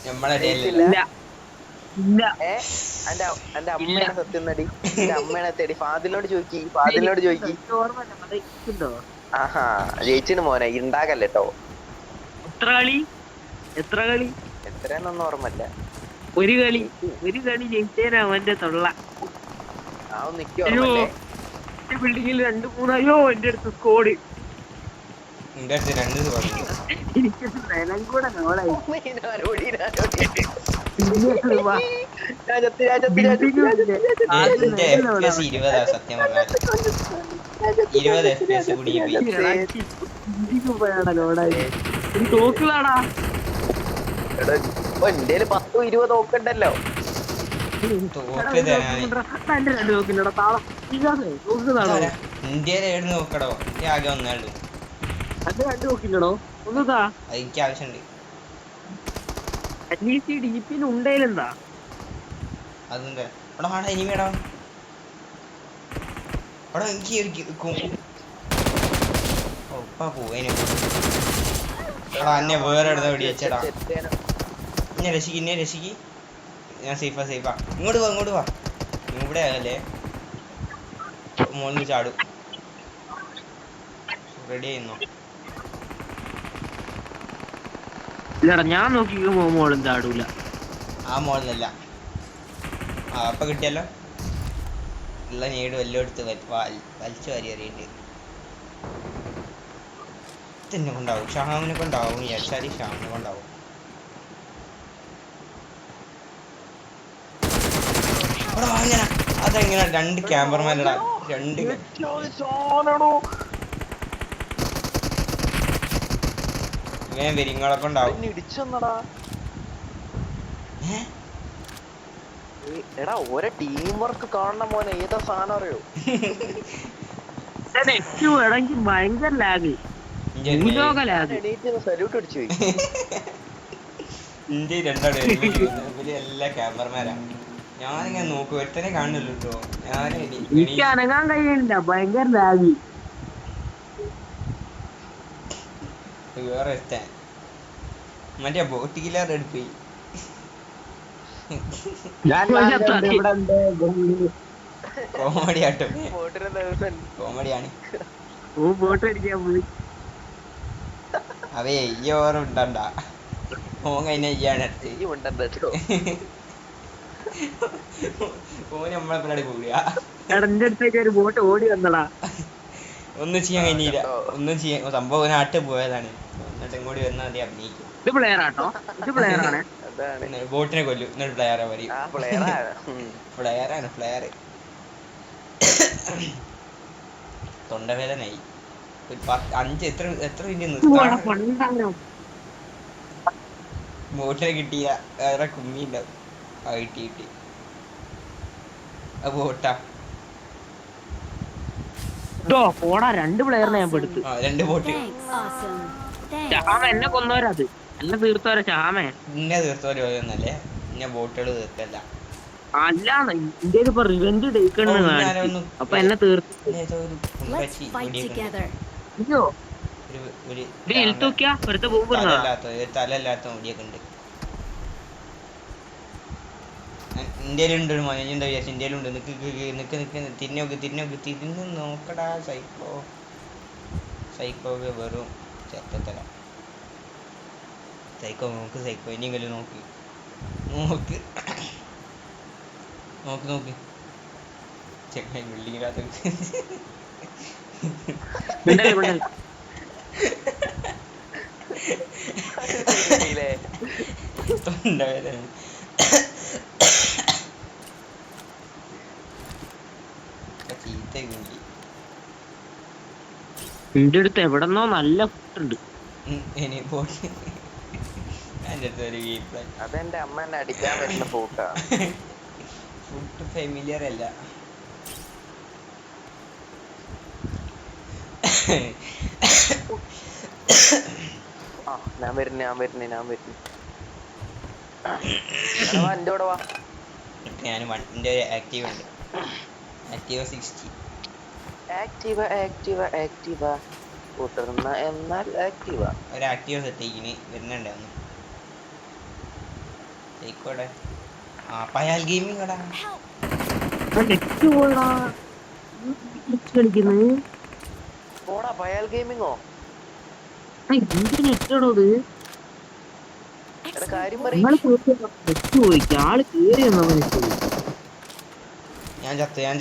നമ്മളെ എന്റെ അമ്മേനെ സത്യം നടി, എന്റെ അമ്മേനെ തേടി ഫാദിലോട് ചോദിക്കി. ആഹാ ജയിച്ചിന് മോനെ, ഉണ്ടാകല്ലോ. എത്ര കളി എത്രയെന്നൊന്നും ഓർമ്മല്ല. ഒരു കളി ജയിച്ചേനാ അവന്റെ തൊള്ള. ബിൽഡിങ്ങിൽ 2-3 അയ്യോ എന്റെ അടുത്ത് സ്കോഡ്. എനിക്ക് നിലം കൂടെ നോളായി. സത്യം പറഞ്ഞാൽ 20 FPS കൂടി ലോഡായി. തോക്കിലാടാ എന്റെ 10-20 തോക്കുണ്ടല്ലോ. ഇന്ത്യയിലെ ഏട് നോക്കടോ, ആകെ ഒന്നേള്ളൂ. എനിക്ക് ആവശ്യമുണ്ട്. ഉണ്ടേലെന്താ അതെന്താ അവിടെ ആടാ ഇനിമേടാ അവിടെ എനിക്ക് പോവേനെ അന്നെ വേറെ ഇടന്ന് വെടി വെച്ചടാ. എന്നെ രക്ഷിക്ക് ഞാൻ സേഫാ. ഇങ്ങോട്ട് വാ ഇവിടെ ആകല്ലേ, മോളിൽ ചാടും. റെഡി ആയിരുന്നോ? ഇല്ലടാ ഞാൻ നോക്കി മോളും ചാടൂല. ആ മോളിലല്ല, അപ്പൊ കിട്ടിയല്ലോ. ഉള്ള നീട് വല്ലതും എടുത്ത് വലിച്ചു വാരി അറിയണ്ട്. തന്നെ കൊണ്ടാവും, ഷാമിനെ കൊണ്ടാവും. യശാരി ഷാമിനെ കൊണ്ടാവും. അങ്ങനെ അതെങ്ങനെ 2 ക്യാമറമാനടാ, 2 ഇങ്ങളെ കൊണ്ടാവും. എടാ ഓരോ ടീം വർക്ക് കാണണം മോനെ, ഏതാ സാധനം അറിയോ? ഭയങ്കര ലാഗ്, സല്യൂട്ട് അടിച്ചു പോയി. ഇന്ത്യ രണ്ടാളും എല്ലാ ക്യാമറമാരാ. ഞാനിങ്ങനെ നോക്കും, ഒരുത്തനെ കാണുന്നില്ല കേട്ടോ. എനിക്ക് അനങ്ങാൻ കഴിയണില്ല, ഭയങ്കര ലാഗ്. വേറെ ഒരുത്തൻ മറ്റേ ബോട്ടിക്കില്ലാതെ എടുപ്പോയി. കോമഡി ആട്ടോ, കോമഡിയാണ്. അവയെ ഈ ഓവർ ഉണ്ടണ്ട, ഓൻ കഴിഞ്ഞ അടുത്ത് ഓന് നമ്മളെ പിന്നാടി പോവുക. ഒരു ബോട്ട് ഓടി വന്നടാ. ഒന്നും ചെയ്യാൻ കഴിഞ്ഞില്ല, ഒന്നും ചെയ്യാൻ. സംഭവം നാട്ടിൽ പോയതാണ്, എന്നിട്ട് ഇങ്ങോട്ട് വന്നാൽ മതി അഭിനയിക്കും. ഇത് പ്ലെയറാട്ടോ, ഇത് പ്ലെയറാണ്. ബോട്ടിനെ കൊല്ലും എന്നിട്ട് പ്ലെയറെ പറയും. പ്ലെയർ തൊണ്ടവേദനായി. 5 എത്ര മിനിറ്റ് ബോട്ടിനെ കിട്ടിയ വേറെ കുമ്മി ഉണ്ടാവും. കിട്ടി ബോട്ടാ. പോടാ 2 പ്ലെയറിനെ ഞാൻ പെടുത്തു. 2 ബോട്ട് എന്നെ കൊന്നവരത്. എന്നെ തീർത്തോരെ ചാമേ. ഇന്നെ തീർത്തോര് ഓരോന്നല്ലേ, ഇന്നെ ബോട്ടുകൾ തീർത്തല്ല. അല്ലാന്ന് ഇന്ത്യയിൽ ഇപ്പൊ റിവെഞ്ച് ഡേക്കണെന്ന് കാണിച്ചു. അപ്പൊ എന്നെ തീർത്തു. Let's fight together. അയ്യോ ഇൽത്തൂക്കിയാ വെറുതെ പോകുന്ന തലല്ലാത്ത മുടിയൊക്കെ ഉണ്ട്. ഇന്ത്യയിലുണ്ട് ഒരു മോനെ, എന്താ വിചാരിച്ചു ഇന്ത്യയിലുണ്ട്. നിക്ക് നിക്ക് നിക്ക് തിരിഞ്ഞോക്ക് തിരിഞ്ഞോക്ക് തിരിഞ്ഞ് നോക്കടാ സൈക്കോ. സൈക്കോക്ക് വെറും ചെറ്റത്തല. സൈക്കോ നോക്ക്, സൈക്കോ ഇനിയെങ്കിലും നോക്ക് നോക്ക് നോക്ക് നോക്ക്. ചെക്കൻ ബിൽഡിങ്ങിനകത്ത് തൊണ്ടവേദന. ചീത്ത കിണ്ടി എന്റെ അടുത്ത് എവിടെന്നോ നല്ല ഫുഡ്. ഇനി പോയി എൻ്റെ അടുത്ത് ഒരു ഗെയിം പ്ലാൻ. അതെന്റെ അമ്മ എന്നെ അടിക്കാൻ പറ്റുന്ന ഫോട്ടാ. ഫുഡ് ഫെമിലിയർ അല്ല. ഞാൻ വരുന്നു എന്റെ കൂടെ വാ. ഞാൻ വണ്ടിൻ്റെ ആക്റ്റീവ് ഉണ്ട്, ആക്റ്റീവ 60. ആക്റ്റീവ കൂട്ടുന്ന എന്നാൽ ആക്റ്റീവ. ഒരു ആക്റ്റീവ സെറ്റേക്കിന് വരുന്നുണ്ടായിരുന്നു. ആയിക്കോട്ടെ. ആ പയാൽ ഗെയിമിംഗ് കടാ പോടാ പയാൽ ഗെയിമിങ്ങോ. കാര്യം പറയും. ഞാൻ ചത്ത് ഞാൻ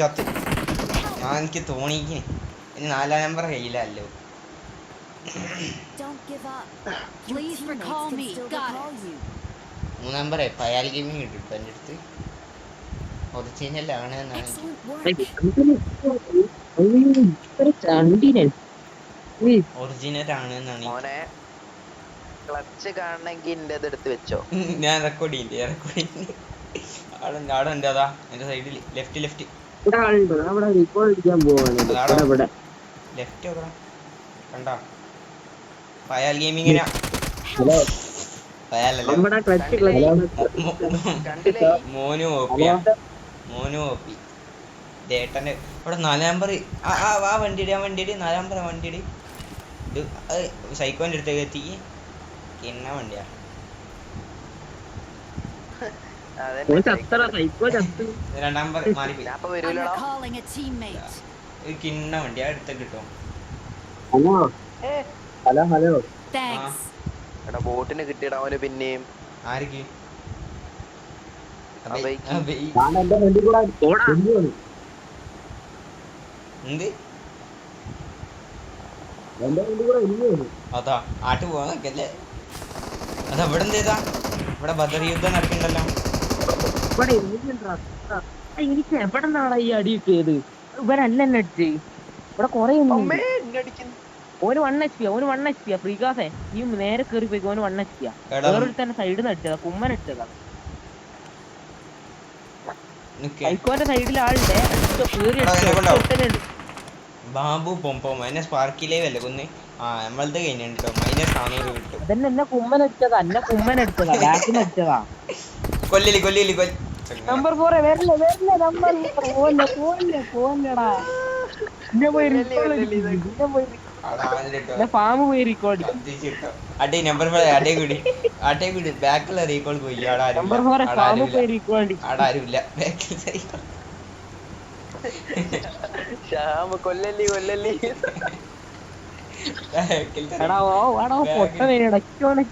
എനിക്ക് തോന്നിക്ക് ഇനി 4 നമ്പർ കയ്യിലല്ലോ. Don't give up. Please recall me. Got it. 3 നമ്പറേ പയാൽ ഗെയിമിംഗ് കിട്ടും എൻ്റെ അടുത്ത്. ഒറിജിനൽ ആണ് എന്നാണ്. ഒറിജിനൽ ആണ് എന്നാണ്. മോനെ ക്ലച്ച് കാണണമെങ്കിൽ എന്റെ എടുത്ത് വെച്ചോ. ഞാൻ റെക്കോർഡ് ചെയ്യില്ലേ. ആടെ ഉണ്ട്, അതാ എന്റെ സൈഡിൽ ലെഫ്റ്റ് ലെഫ്റ്റ് കണ്ടാ. പയാൽ ഗെയിമിങ്ങിനാ മോനു ഓപ്പി ദേട്ടന്റെ അവിടെ 4 നമ്പർ. ആ വണ്ടിയിടി 4 നമ്പർ വണ്ടിയിടി. ഇത് സൈക്കോന്റെ അടുത്തേക്ക് എത്തി. എന്നാ വണ്ടിയാ 2 നമ്പർ മാറിപ്പോയി. I'm recalling a teammate. ഒരു കിണ്ണ വണ്ടിയാ അടുത്തേക്ക് കിട്ടും. Hello Thanks. എടാ ബോട്ടിന് കിട്ടിയടാ അവന് പിന്നെയും. ആർക്ക്? ഞാൻ എന്റെ ഫ്രണ്ടിൽ കൂടെ എന്ത് എന്റെ ഫ്രണ്ടിൽ കൂടെ എലിഞ്ഞു. അതാ ആട്ട് പോവാൻ നോക്കല്ലേ. അതാ ഇവിടെ എന്തേതാ ഇവിടെ ബദർ യുദ്ധം നടക്കണ്ടല്ലോ. എനിക്ക് എവിടെ നിന്നാണ് ഈ അടി കിട്ടിയത്? ഇവരല്ല എന്നെ അടിച്ച്. ഇവിടെ കൊറേ ഓന് 1 HP ഫ്രീകാസേ. ഈ നേരെ കേറി പോയി ഓന് 1 HP. വേറൊരു തന്നെ സൈഡിൽ നിന്ന് അടിച്ചതാ, കുമ്മൻ അടിച്ചതാ. ഐക്കോന്റെ സൈഡിൽ ആളുടെ ബാബു പൊമ്പോ എന്നെ സ്പാർക്കിലേ വല്ല കൊന്ന്. ആ നമ്മളത് കഴിഞ്ഞിട്ടോ -400 കിട്ടും. അതന്നെ എന്നെ കുമ്മൻ അടിച്ചതാ, ബാക്കിൽ അടിച്ചതാ. കൊല്ലി നമ്പർ 4 വരില്ല നമ്പർ പോവല്ലടാ. ഫാം പോയി റെക്കോർഡ് അടേ നമ്പർ 4 അടേ കൂടി ബാക്കിലെ റീകോൾ പോയി. നമ്പർ 4 ഫാം പോയി റെക്കോർഡ് ആടാരുമില്ല ബാക്കിൽ. കൊല്ലല്ലി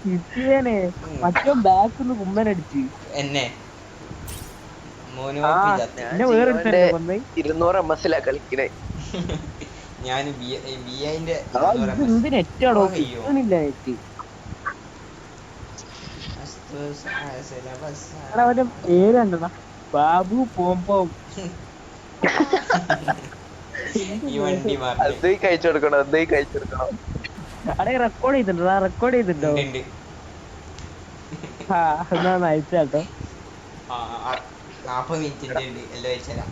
കിട്ടിയേനെ. മറ്റോ ബാക്കിന്ന് കുമ്മനടിച്ച് എന്നെ 200 MS കളിക്കണേ. ഞാൻ നെറ്റാടോ കിട്ടുന്നില്ല. നെറ്റ് പേരുണ്ടോ ബാബു പോംപോം. കഴിച്ചു കൊടുക്കണോ? റെക്കോർഡ് ചെയ്തിട്ടുണ്ടോ? എന്നാ അയച്ചാട്ടോ. 40 മിനിറ്റിന്റെ ഉണ്ട് എല്ലാം അയച്ചുതരാം.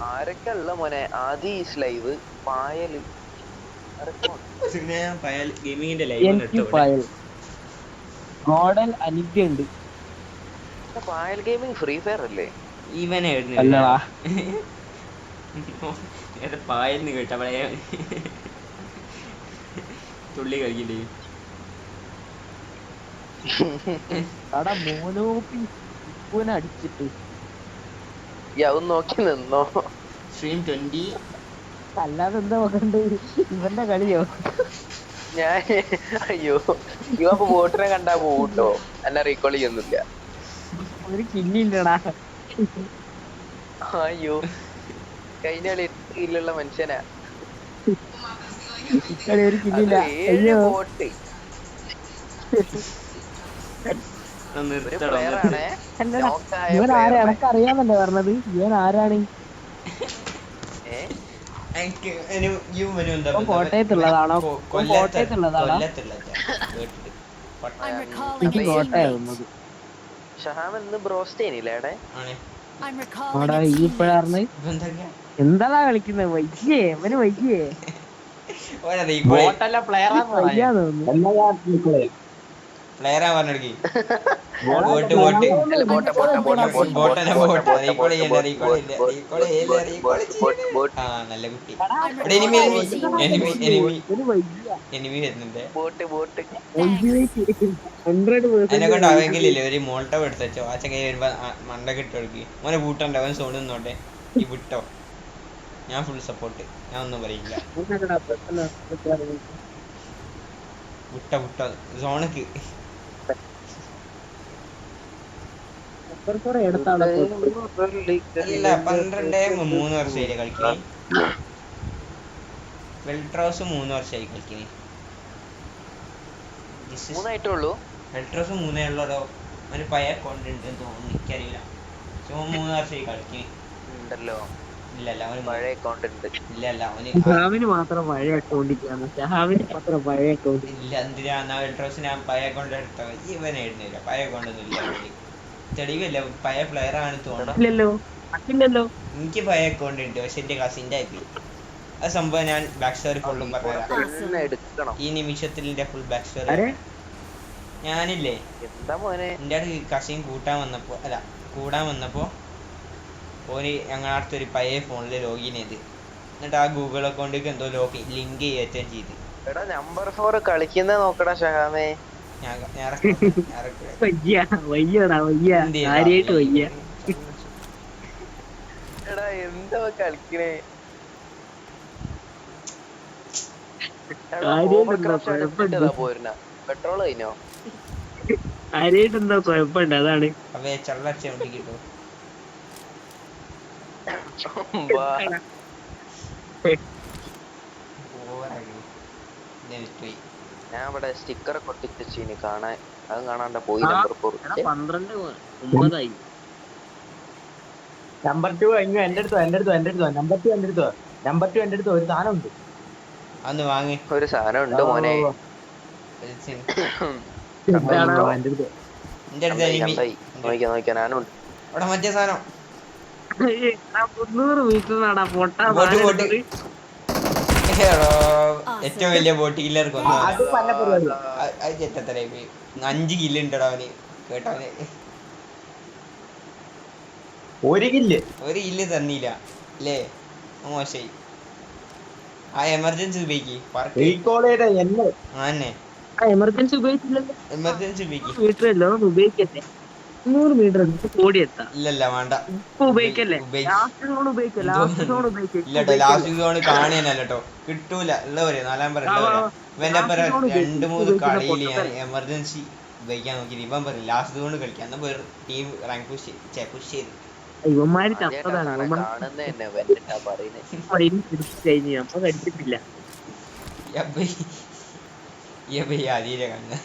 ആരൊക്കെ ഉള്ള മോനെ? ആദീഷ് ലൈവ്, പായല് പയൽ ഗെയിമിങ്ങിന്റെ എനിക്ക് പായൽ ഗോഡൻ അനിത്യ ഉണ്ട്. പായൽ ഗെയിമിംഗ് ഫ്രീ ഫയർ അല്ലേ? ഇവനായിരുന്നു അല്ലടാ പായെന്ന് കേട്ട തുള്ളി കളിക്കണ്ടേ അവിടെ മോനോപ്പി അടിച്ചിട്ട് അവൻ നോക്കി നിന്നോ? സ്ട്രീം 20. അല്ലാതെ എന്താ നോക്കണ്ട് ഇവന്റെ കളിയോ? ഞാൻ അയ്യോ ഇവ വോട്ടിനെ കണ്ടാ പോട്ടോ, എന്നെ റീകോൾ ചെയ്യുന്നില്ല. ഒരു കില്ലില്ലടാ. അയ്യോ കഴിഞ്ഞ കളി 8 കില്ലുള്ള മനുഷ്യനാ. കളി ഒരു കില്ലില്ല. അത് 7 വോട്ട്. ഒരു പ്ലെയർ ആണേ. ഇവൻ ആരാ? എനക്ക് അറിയാന്നല്ലേ പറഞ്ഞത്. ഇവൻ ആരാണ്? കോട്ടയത്തുള്ളതാണോ? കോട്ടയത്തുള്ളതാണോ? I'm recalling എനിക്ക് a കോട്ടയാവുന്നത്. teammate. ഷഹാം ഇന്ന് ബ്രോസ്റ്റേനില്ലേടെ? I'm recalling ആടാ a ഈ teammate. ഇപ്പഴാർന്ന് എന്താടാ കളിക്കുന്നത്? വയ്യേ അവന് വയ്യേ ബോട്ടല്ല പ്ലെയറാന്ന് പറയാ. വയ്യാന്ന് തോന്നുന്നു. എന്നാ ഞാൻ നിൽക്കുവേ. പ്ലെയറാ പറഞ്ഞെടുക്കി ബോട്ട് ബോട്ട് അല്ല, ബോട്ട്. ആ നല്ല കുട്ടി. I'm ഇവിടെ എനിമി recalling a teammate. ഇവന് വയ്യ. എനിമി വരുന്നുണ്ട്. ബോട്ട് 100% എന്നെ കൊണ്ട് ആവെങ്കിലില്ലേ ഒരു മോൾട്ടോ എടുത്ത് വെച്ചോ. ആ ചങ്ങ വരുമ്പോ മണ്ട കിട്ടോ എടുക്കി മോനെ കൂട്ടണ്ട. അവൻ സോണ് നിന്നോട്ടെ. ഈ വിട്ടോ, ഞാൻ ഫുൾ സപ്പോർട്ട്. ഞാൻ ഒന്നും പറയില്ല. വിട്ടോ സോണക്ക് അല്ല 12 വർഷമായി കളിക്കണേ. വെൽട്രോസ് 3 വർഷമായി കളിക്കണേ. മൂന്നായിട്ടുള്ളൂ. വെൽട്രോസ് 3 ഉള്ളടോ. അവന് പഴയ അക്കൗണ്ട് ഉണ്ട് തോന്നുന്നു, എനിക്കറിയില്ല. 3 വർഷമായി കളിക്കണേ. ഉണ്ടല്ലോ ഇല്ലല്ല അവന് പഴയ അക്കൗണ്ട് ഉണ്ട്. ഇല്ലല്ല അവന് ഷഹാമിന് മാത്രം പഴയ അക്കൗണ്ട് പഴയ അക്കൗണ്ട് ഇല്ല. എന്തിനാ വെൽട്രോസ് ഞാൻ പഴയ അക്കൗണ്ട് എടുത്ത ഇവനായിരുന്നില്ല. പഴയ അക്കൗണ്ട് ഒന്നും ഇല്ല. തെളിവില്ല. പഴയ പ്ലെയർ ആണ് തോന്നുന്നു. ഇല്ലല്ലോ. എനിക്ക് പഴയ അക്കൗണ്ട് ഉണ്ട്, പക്ഷെ എന്റെ കസിന്റെ ആയി. ആ സംഭവം ഞാൻ ബാക്ക് സ്റ്റോറി ഫുള്ളും പറഞ്ഞുതരാം. എടുക്കണം. ഈ നിമിഷത്തിൽ എന്റെ ഫുൾ ബാക്ക് സ്റ്റോറി. ഞാനില്ലേ എന്താ മോനെ എന്റെ അടുത്ത് കസിൻ കൂടാൻ വന്നപ്പോ ഓന് ഞങ്ങളുടെ അടുത്തൊരു പഴയ ഫോണില് ലോഗിൻ ചെയ്ത്, എന്നിട്ട് ആ ഗൂഗിൾ അക്കൗണ്ടിലേക്ക് എന്തോ ലിങ്ക് ചെയ്യേറ്റം ചെയ്ത്. എടാ നമ്പർ 4 കളിക്കുന്ന നോക്കടാ ഷഹാമേ. എടാ എന്താ കളിക്കണേ? പെട്രോൾ കഴിഞ്ഞോ? ആരെയായിട്ടെന്തോ കുഴപ്പമുണ്ട്, അതാണ്. അവയെ ചള്ളച്ച കിട്ടും. ഞാൻ ഇവിടെ സ്റ്റിക്കർ കൊട്ടിച്ചു കാണാൻ, അത് കാണാണ്ട പോയി. നമ്പർ 12:09 നമ്പർ 2 കഴിഞ്ഞു. എന്റെ അടുത്തോ നമ്പർ 2 എന്റെ അടുത്തോ ഒരു സാധനം ഉണ്ട്. അന്ന് വാങ്ങി ഒരു സാധനം ഉണ്ട് മോനെ. നോക്കിയാ ഞാനും ഉണ്ട്. അവിടെ മറ്റേ സാധനം 300 മീറ്ററിനാടാ പൊട്ടാ. ഏറ്റവും വലിയ ബോട്ട് കില്ലർ കൊന്നു. അത് പല പരിപാടി. അത് ചെറ്റത്തരേ 5 കില്ല് ഉണ്ടോ അവന്. കേട്ടവന് ഒരു കില്ല് തന്നില്ല അല്ലേ? മോശമായി. ആ എമർജൻസി ഉപയോഗിക്ക്. എമർജൻസി ഉപയോഗിച്ചില്ലല്ലോ. എമർജൻസി ഉപയോഗിക്ക്. മീറ്ററല്ലോ ഉപയോഗിക്കട്ടെ. 100 മീറ്റർ ഓടിയെത്താ. ഇല്ലല്ല വേണ്ട. ഉപയോഗിക്കല്ലേ? ഇല്ലട്ടോ ലാസ്റ്റ് സോണ് കാണിയല്ലോ കിട്ടൂല. ഉള്ളവര് 4 ഇവന്റെ അപ്പുറം 2-3 കളിയിൽ ഞാൻ എമർജൻസി ഉപയോഗിക്കാൻ നോക്കി. ഇവൻ പറയും ലാസ്റ്റ് സോണ് കളിക്കാൻ. എന്നാ ടീം റാങ്ക് പുഷ് ചെയ്ത് ഇവന്മാര് ചത്തതാണ്. കഴിഞ്ഞു അപ്പൊ കടിച്ചിട്ടില്ല. അതീരെ കണ്ണ്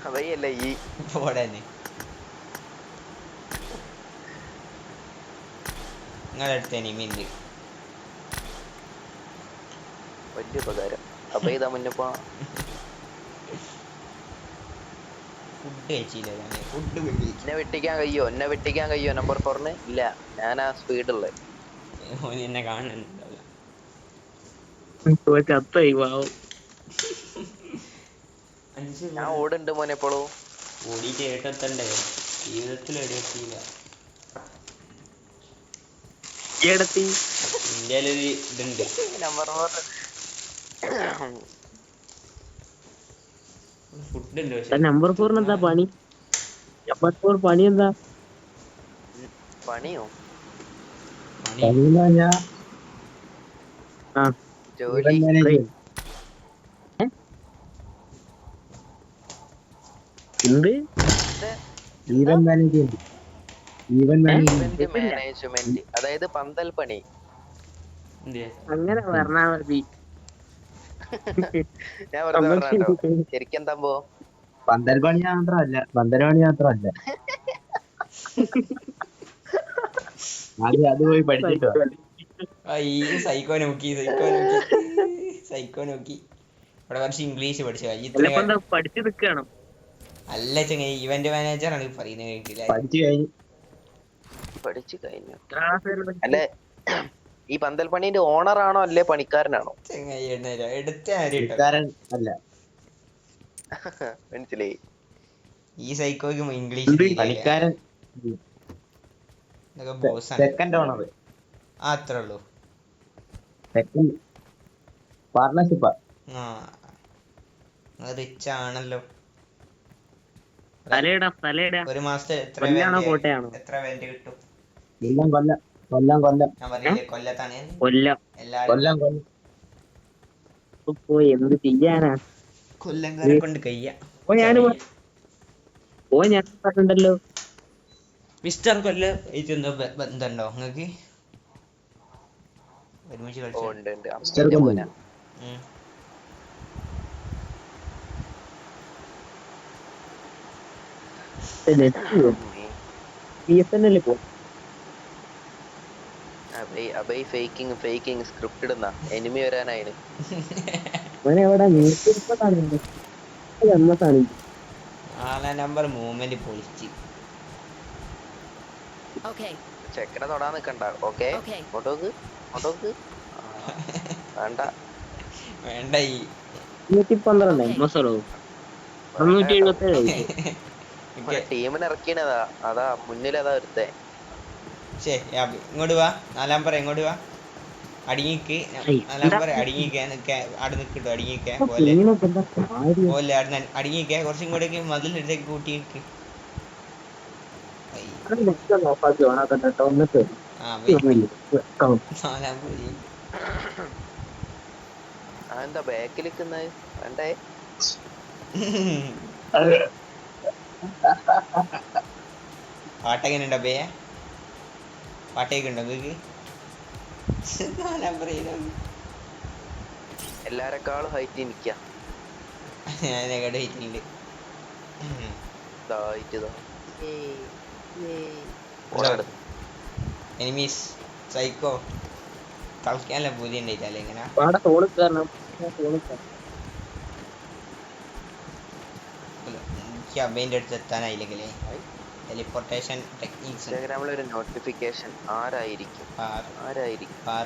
അവയല്ല ഈ പോടന്നെ. നിങ്ങളടുത്ത് എനിമിണ്ട്. വലിയ ഉപകാരം. അപ്പൊ ഇതാ മുന്നപ്പോ ഫുഡ് കഴിച്ചില്ല. ഫുഡ് എന്നെ വെട്ടിക്കാൻ കഴിയോ നമ്പർ 4? ഇല്ല, ഞാൻ ആ സ്പീഡുള്ള. എന്നെ കാണുന്നുണ്ടല്ലോ. ഞാൻ ഓടുണ്ട് മോനെ എപ്പോഴും. ഓടിയിട്ട് ഏട്ടെത്തണ്ടേ, ജീവിതത്തിൽ എവിടെയെത്തിയില്ല. ഏടത്തി ഇന്ത്യയിലൊരു ഇതുണ്ട്, നമ്പർ ഫുഡ് ഉണ്ട്. പക്ഷെ നമ്പർ 4 എന്താ പണി? നമ്പർ 4 പണി എന്താ? പണിയോ? പണി പണിയെന്ന് പറഞ്ഞാ ജോലി. Event management. എന്ത്? Event management. Event management. Event management, അതായത് പന്തൽ പണി. എന്ത്? അങ്ങനെ പറഞ്ഞാ മതി. ഞാൻ വെറുതെ പറഞ്ഞോ. ശരിക്കും എന്താ പോ പന്തൽ പണി മാത്രമല്ല, പന്തൽ പണി മാത്രമല്ല. അത് പോയി പഠിച്ചിട്ടോ. ഈ സൈക്കോ നോക്കി ഇവിടെ കുറച്ച് ഇംഗ്ലീഷ് പഠിച്ചു. പഠിച്ചു നിൽക്കണം. അല്ല ചെങ്ങ, ഇവന്റ് മാനേജർ ആണ് പറയുന്നത്, കേട്ടില്ല? പഠിച്ചു കഴിഞ്ഞു. അല്ലെ ഈ പന്തൽ പണീന്റെ ഓണർ ആണോ അല്ലേ പണിക്കാരനാണോ? ചെങ്ങായി പണിക്കാരൻ അല്ല, മനസ്സിലായി. ഈ സൈക്കോയ്ക്ക് ഇംഗ്ലീഷ് പണിക്കാരൻ സെക്കൻഡ് ഓണർ. അത്രേ ഉള്ളൂ. സെക്കൻഡ് പാർട്ണർഷിപ്പാ. റിച്ച് ആണല്ലോ. സ്ഥലേടാ ഒരു മാസത്തെ എത്ര വേണ്ടി കിട്ടും? കൊല്ലം ഞാൻ പറഞ്ഞില്ലേ കൊല്ലത്താണ്. കൊല്ലം പോയി എന്ത് ചെയ്യാനാ? കൊല്ലംകാരെ കൊണ്ട് കയ്യ. ഞാൻ പറഞ്ഞിട്ടുണ്ടല്ലോ. മിസ്റ്റർ കൊല്ലം ഇതെന്തോ ബന്ധമുണ്ടോ നിങ്ങക്ക്? ഒരുമിച്ച് ഓ കളിച്ചു. ഉണ്ട് അമ്മേന്റെ മോനാ. BSNL പോ. അബൈ ഫേക്കിംഗ് സ്ക്രിപ്റ്റ് ഇടുന്ന എനിമി വരാനായിന്. എവിടെ നമ്പർ മൂവ്മെന്റ് പൊളിച്ച് ചെക്കനെ തൊടാൻ നിക്കണ്ട. ഓക്കെ ഫോട്ടോക്ക് വേണ്ട. ഈ 112 മസറോ 377. ടീമിന് ഇറക്കിയതാ, അതാ മുന്നിലതാ ഒരുത്തേ. ഇങ്ങോട്ട് വാ, 4 നമ്പർ ഇങ്ങോട്ട് വാ. അടിങ്ങിക്ക് 4 നമ്പർ അടിങ്ങിക്കാൻ അവിടെ നിൽക്കിട്ടോ. അടിങ്ങിക്കാൻ പോലെ അവിടെ അടിങ്ങിക്ക. കുറച്ചും കൂടെയൊക്കെ മതിലിടത്തേക്ക് കൂട്ടിയിട്ട് എന്താ ബാക്കിൽ നിക്കുന്നത് വേണ്ടേ? പാട്ടെങ്ങനെ ഉണ്ടോ ബേ? പാട്ടൊക്കെ ഉണ്ടോ നിങ്ങൾക്ക്? എല്ലാരെക്കാളും ഹൈറ്റ് നിക്ക. ഞാനെവിടെ ഹൈറ്റുണ്ട്. എനിമീസ് സൈക്കോ കളിക്കാനല്ല പൂതി ഉണ്ടായിട്ടല്ലേ ഇങ്ങനെ? എനിക്ക് അബൈൻ്റെ അടുത്ത് എത്താനായില്ലെങ്കിലേ ടെലിപ്പോർട്ടേഷൻ ടെക്നിക്സ്. ഇൻസ്റ്റാഗ്രാമിൽ ഒരു നോട്ടിഫിക്കേഷൻ ആരായിരിക്കും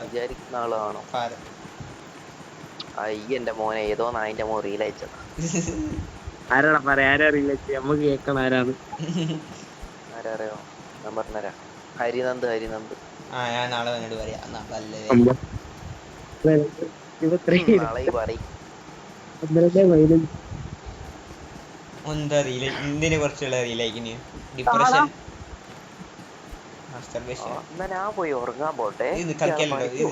വിചാരിക്കുന്ന ആളാണോ? എന്റെ മോനെ ഏതോ നായിന്റെ മോ റീൽ അയച്ചതാ. ആരാടാ പറയാ? ആരറിയില്ല, നമുക്ക് കേൾക്കണം. ആരാണ്? ആരറിയോ? ഞാൻ പറഞ്ഞുതരാ. ഹരിനന്ദ്. ഞാൻ നാളെ വന്നിട്ട് പറയാം. നാളെ പറയും. എന്താ റീല്? ഇന്ത്യനെ കുറിച്ചുള്ള റീലായിക്കിന്. ഡിപ്രഷൻ, എന്നാ ഞാൻ പോയി ഉറങ്ങാൻ പോട്ടെ. ഇത് കളിക്കല്ലോ. ഇത്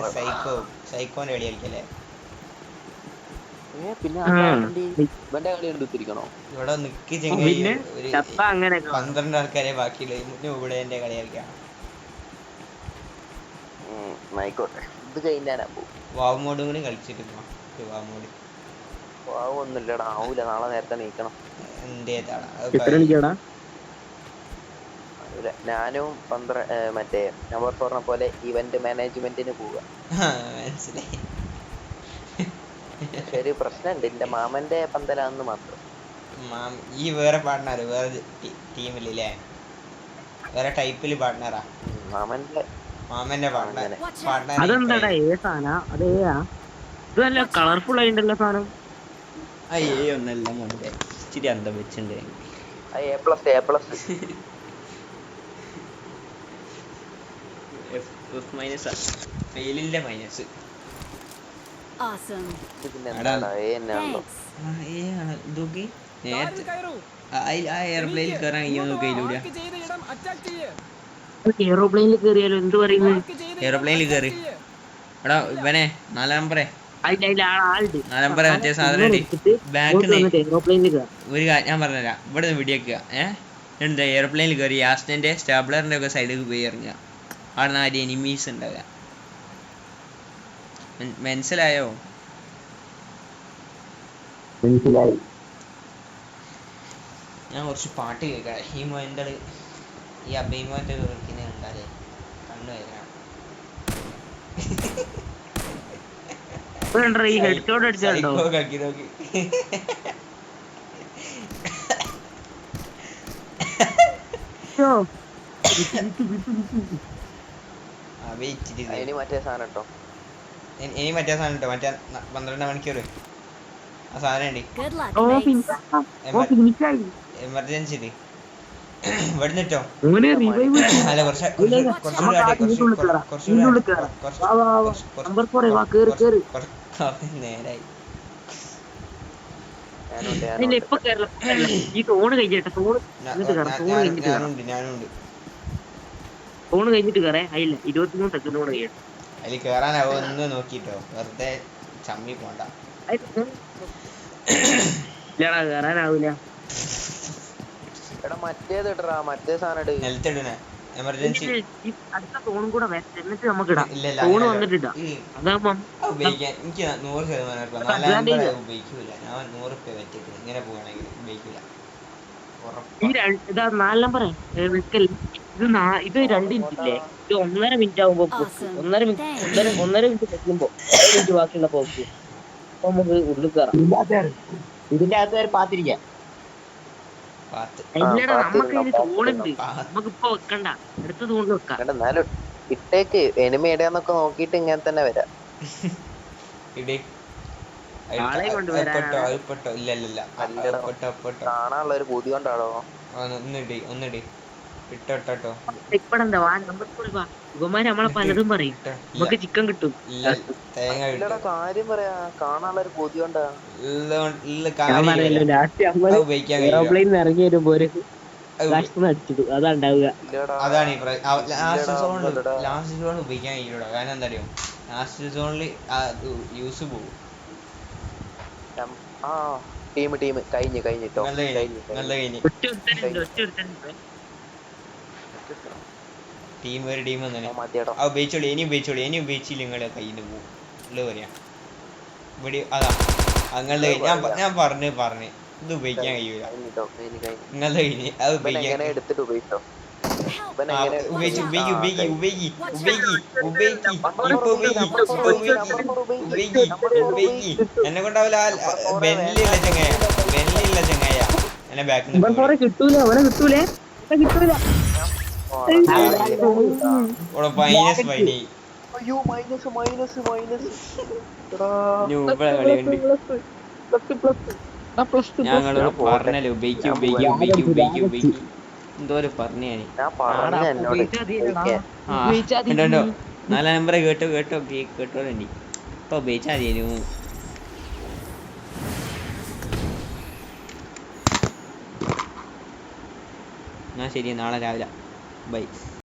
സൈക്കോന്റെ കളി കളിക്കല്ലേ? പിന്നെ ഇവന്റെ കളി എടുത്തിരിക്കണോ? ഇവിടെ നിക്ക് ചെങ്ങായി. ഒരു അങ്ങനെ 12 ആൾക്കാരെ ബാക്കിയുള്ള ഇവിടെ എന്റെ കളി കളിക്കാം. ആയിക്കോട്ടെ, ഇത് കഴിഞ്ഞാനാ പോകും. വാവ് മോഡും കൂടി കളിച്ചിട്ട് വാവ് മോഡ് ഒന്നുമില്ലടാ, ആവൂല. നാളെ നേരത്തെ നീക്കണം. ഞാനും മറ്റേ നമ്പർ 4 പോലെ ഇവന്റ് മാനേജ്മെന്റിന് പോവുക. ഒരു പ്രശ്നമുണ്ട്, എന്റെ മാമന്റെ പന്തലാന്ന് മാത്രം. ഈ വേറെ പാർട്ട്ണർ വേറെ ടീമില്ലേ? വേറെ ടൈപ്പില് പാർട്ട്ണറാ മാമന്റെ പാർട്ട്ണർ. അതെന്താടാ സാധനം? അതേയാ? ഇത് നല്ല കളർഫുൾ ആയിട്ടുണ്ടല്ലോ സാധനം. ഒന്നല്ല മോനെ. ഇച്ചിരി അന്തം വെച്ചിട്ടുണ്ട്. മൈനസ് ഫെയിലിന്റെ മൈനസ്. Awesome. ആ എയർപ്ലെയിനിൽ കയറാൻ കഴിയോ നോക്കിയിലൂടെ. എയ്റോപ്ലെയിനിൽ കയറിയാലോ? എന്ത് പറയുന്നത്? എയർപ്ലെയിനിൽ കയറി എടാ ഇവനെ 4 നമ്പറേ ആളുണ്ട്. 4 നമ്പറെ മറ്റേ സാധനം ബാക്കിൽ എയ്റോപ്ലെയിനിൽ ഒരു കാര്യം ഞാൻ പറഞ്ഞുതരാം. ഇവിടെ നിന്ന് വെടിയേക്കുക. എന്താ എയർപ്ലെയിനിൽ കയറി ആസ്റ്റിന്റെ സ്റ്റാബ്ലറിന്റെ ഒക്കെ സൈഡിൽ പോയി ഇറങ്ങുക. അവിടെ നിന്ന് എനിമീസ് ഉണ്ടാവുക. മനസ്സിലായോ? മനസ്സിലായി. ഞാൻ കുറച്ച് പാട്ട് കേൾക്കാം. ഈ മോൻ്റെ ഈ അഭിമോന്റെ കേൾക്കുന്നത് കണ്ടാലേ കണ്ണു വേദന. ഈ ഹെഡ്ഷോട്ട് അടിച്ചോ? കളിക്കി നോക്കി. ഇനി മറ്റേ സാധനം കേട്ടോ. ഇനി മറ്റേ സാധനം കേട്ടോ. മറ്റേ 12 മണിക്കൂർ ആ സാധനം ഉണ്ട്. Good luck, mates. എമർജൻസി ഇവിടുന്നിട്ടോ. അല്ല നേരായി. ഞാനുണ്ട്. ഫോണ് കഴിഞ്ഞിട്ട് കയറേ. അതില്ല 23 സെക്കൻഡ് കൂടെ കഴിയട്ടെ. അതിൽ കേറാനാവോ ഒന്ന് നോക്കിട്ടോ. വെറുതെ ചമ്മി പോണ്ട. ഇല്ലടാ കേറാനാവൂല. എടാ മറ്റേത് ഇടറാ. മറ്റേ സാധനം നിലത്തിടണേ. എമർജൻസി അടുത്ത ഫോണും കൂടെ എന്നിട്ട് നമുക്ക് ഇടാം. ഇല്ല ഫോണ് വന്നിട്ടിടാ. അതാകുമ്പോ ഉപയോഗിക്കാൻ എനിക്ക് 100% ഉപയോഗിക്കൂല. ഞാൻ 100 രൂപ വെച്ചിട്ട് ഇങ്ങനെ പോവാണെങ്കിൽ ഉപയോഗിക്കൂല. ഇതാ 4 നമ്പറേ വെക്കൽ. ഇത് 2 മിനിറ്റ് ഇല്ലേ? ഇത് 1.5 മിനിറ്റ് ആകുമ്പോ 1.5 മിനിറ്റ് വെക്കുമ്പോ 1 മിനിറ്റ് ബാക്കിയുള്ള പോക്ക് നമുക്ക് ഉള്ളിൽ കയറാം. ഇതിന്റെ അകത്ത് പാത്തിരിക്കാം. ഇല്ലടാ നമുക്ക് അതിന് തോളുണ്ട്. നമുക്ക് ഇപ്പൊ വെക്കണ്ട. അടുത്ത തോണ്ട് വെക്കാം. എന്നാലും ഇട്ടേക്ക്. എനിമി ഇടയാന്നൊക്കെ നോക്കിട്ട് ഇങ്ങനെ തന്നെ വരാം. കാണാനുള്ള ഒരു ബുദ്ധി കൊണ്ടാണോ? ഒന്നിടി ഇട്ടോ. ഇപ്പടെന്താ ഇവന്മാര് നമ്മളെ പലതും പറയും. നമുക്ക് ചിക്കൻ കിട്ടും. കാര്യം പറയാ. കാണാനുള്ള ഒരു ബുദ്ധി കൊണ്ടാ. എയർപ്ലെയിൻ ഇറങ്ങി വരുമ്പോ ഒരു അടിച്ചിട്ടു. അതാ ഉണ്ടാവുക. അതാണ് ലാസ്റ്റ് സോൺ ഉപയോഗിക്കാൻ കഴിയൂടാ. കാരണം എന്താ അറിയോ? ലാസ്റ്റ് സോണില് യൂസ് പോകും. ടീം കഴിഞ്ഞിട്ടോ. ടീം തന്നെ ഉപയോഗിച്ചോളി. ഇനി ഉപയോഗിച്ചില്ല നിങ്ങളെ കയ്യിൽ നിന്ന് പോകും. ഉള്ളത് പറയാ. ഇവിടെ അതാ നിങ്ങളുടെ ഞാൻ പറഞ്ഞു ഇത് ഉപയോഗിക്കാൻ കഴിയൂല. നിങ്ങളുടെ കയ്യിൽ അത് ഉപയോഗിക്കാൻ എന്നെ കൊണ്ടാവില്ല. ബെല്ലില്ല ചങ്ങായ എന്നെ ബാക്കിൽ കിട്ടൂല. അവനെ കിട്ടൂലേ. മൈനസ് ഫൈനി ഞങ്ങളോട് പറഞ്ഞല്ലോ ഉപയോഗിക്കും എന്തോ പറഞ്ഞു. ഞാൻ 4 നമ്പറെ കേട്ടോണ്ടി ഇപ്പൊ ഉപയോഗിച്ചാൽ മതിയായിരുന്നു. എന്നാ ശരി, നാളെ രാവിലെ ബൈ.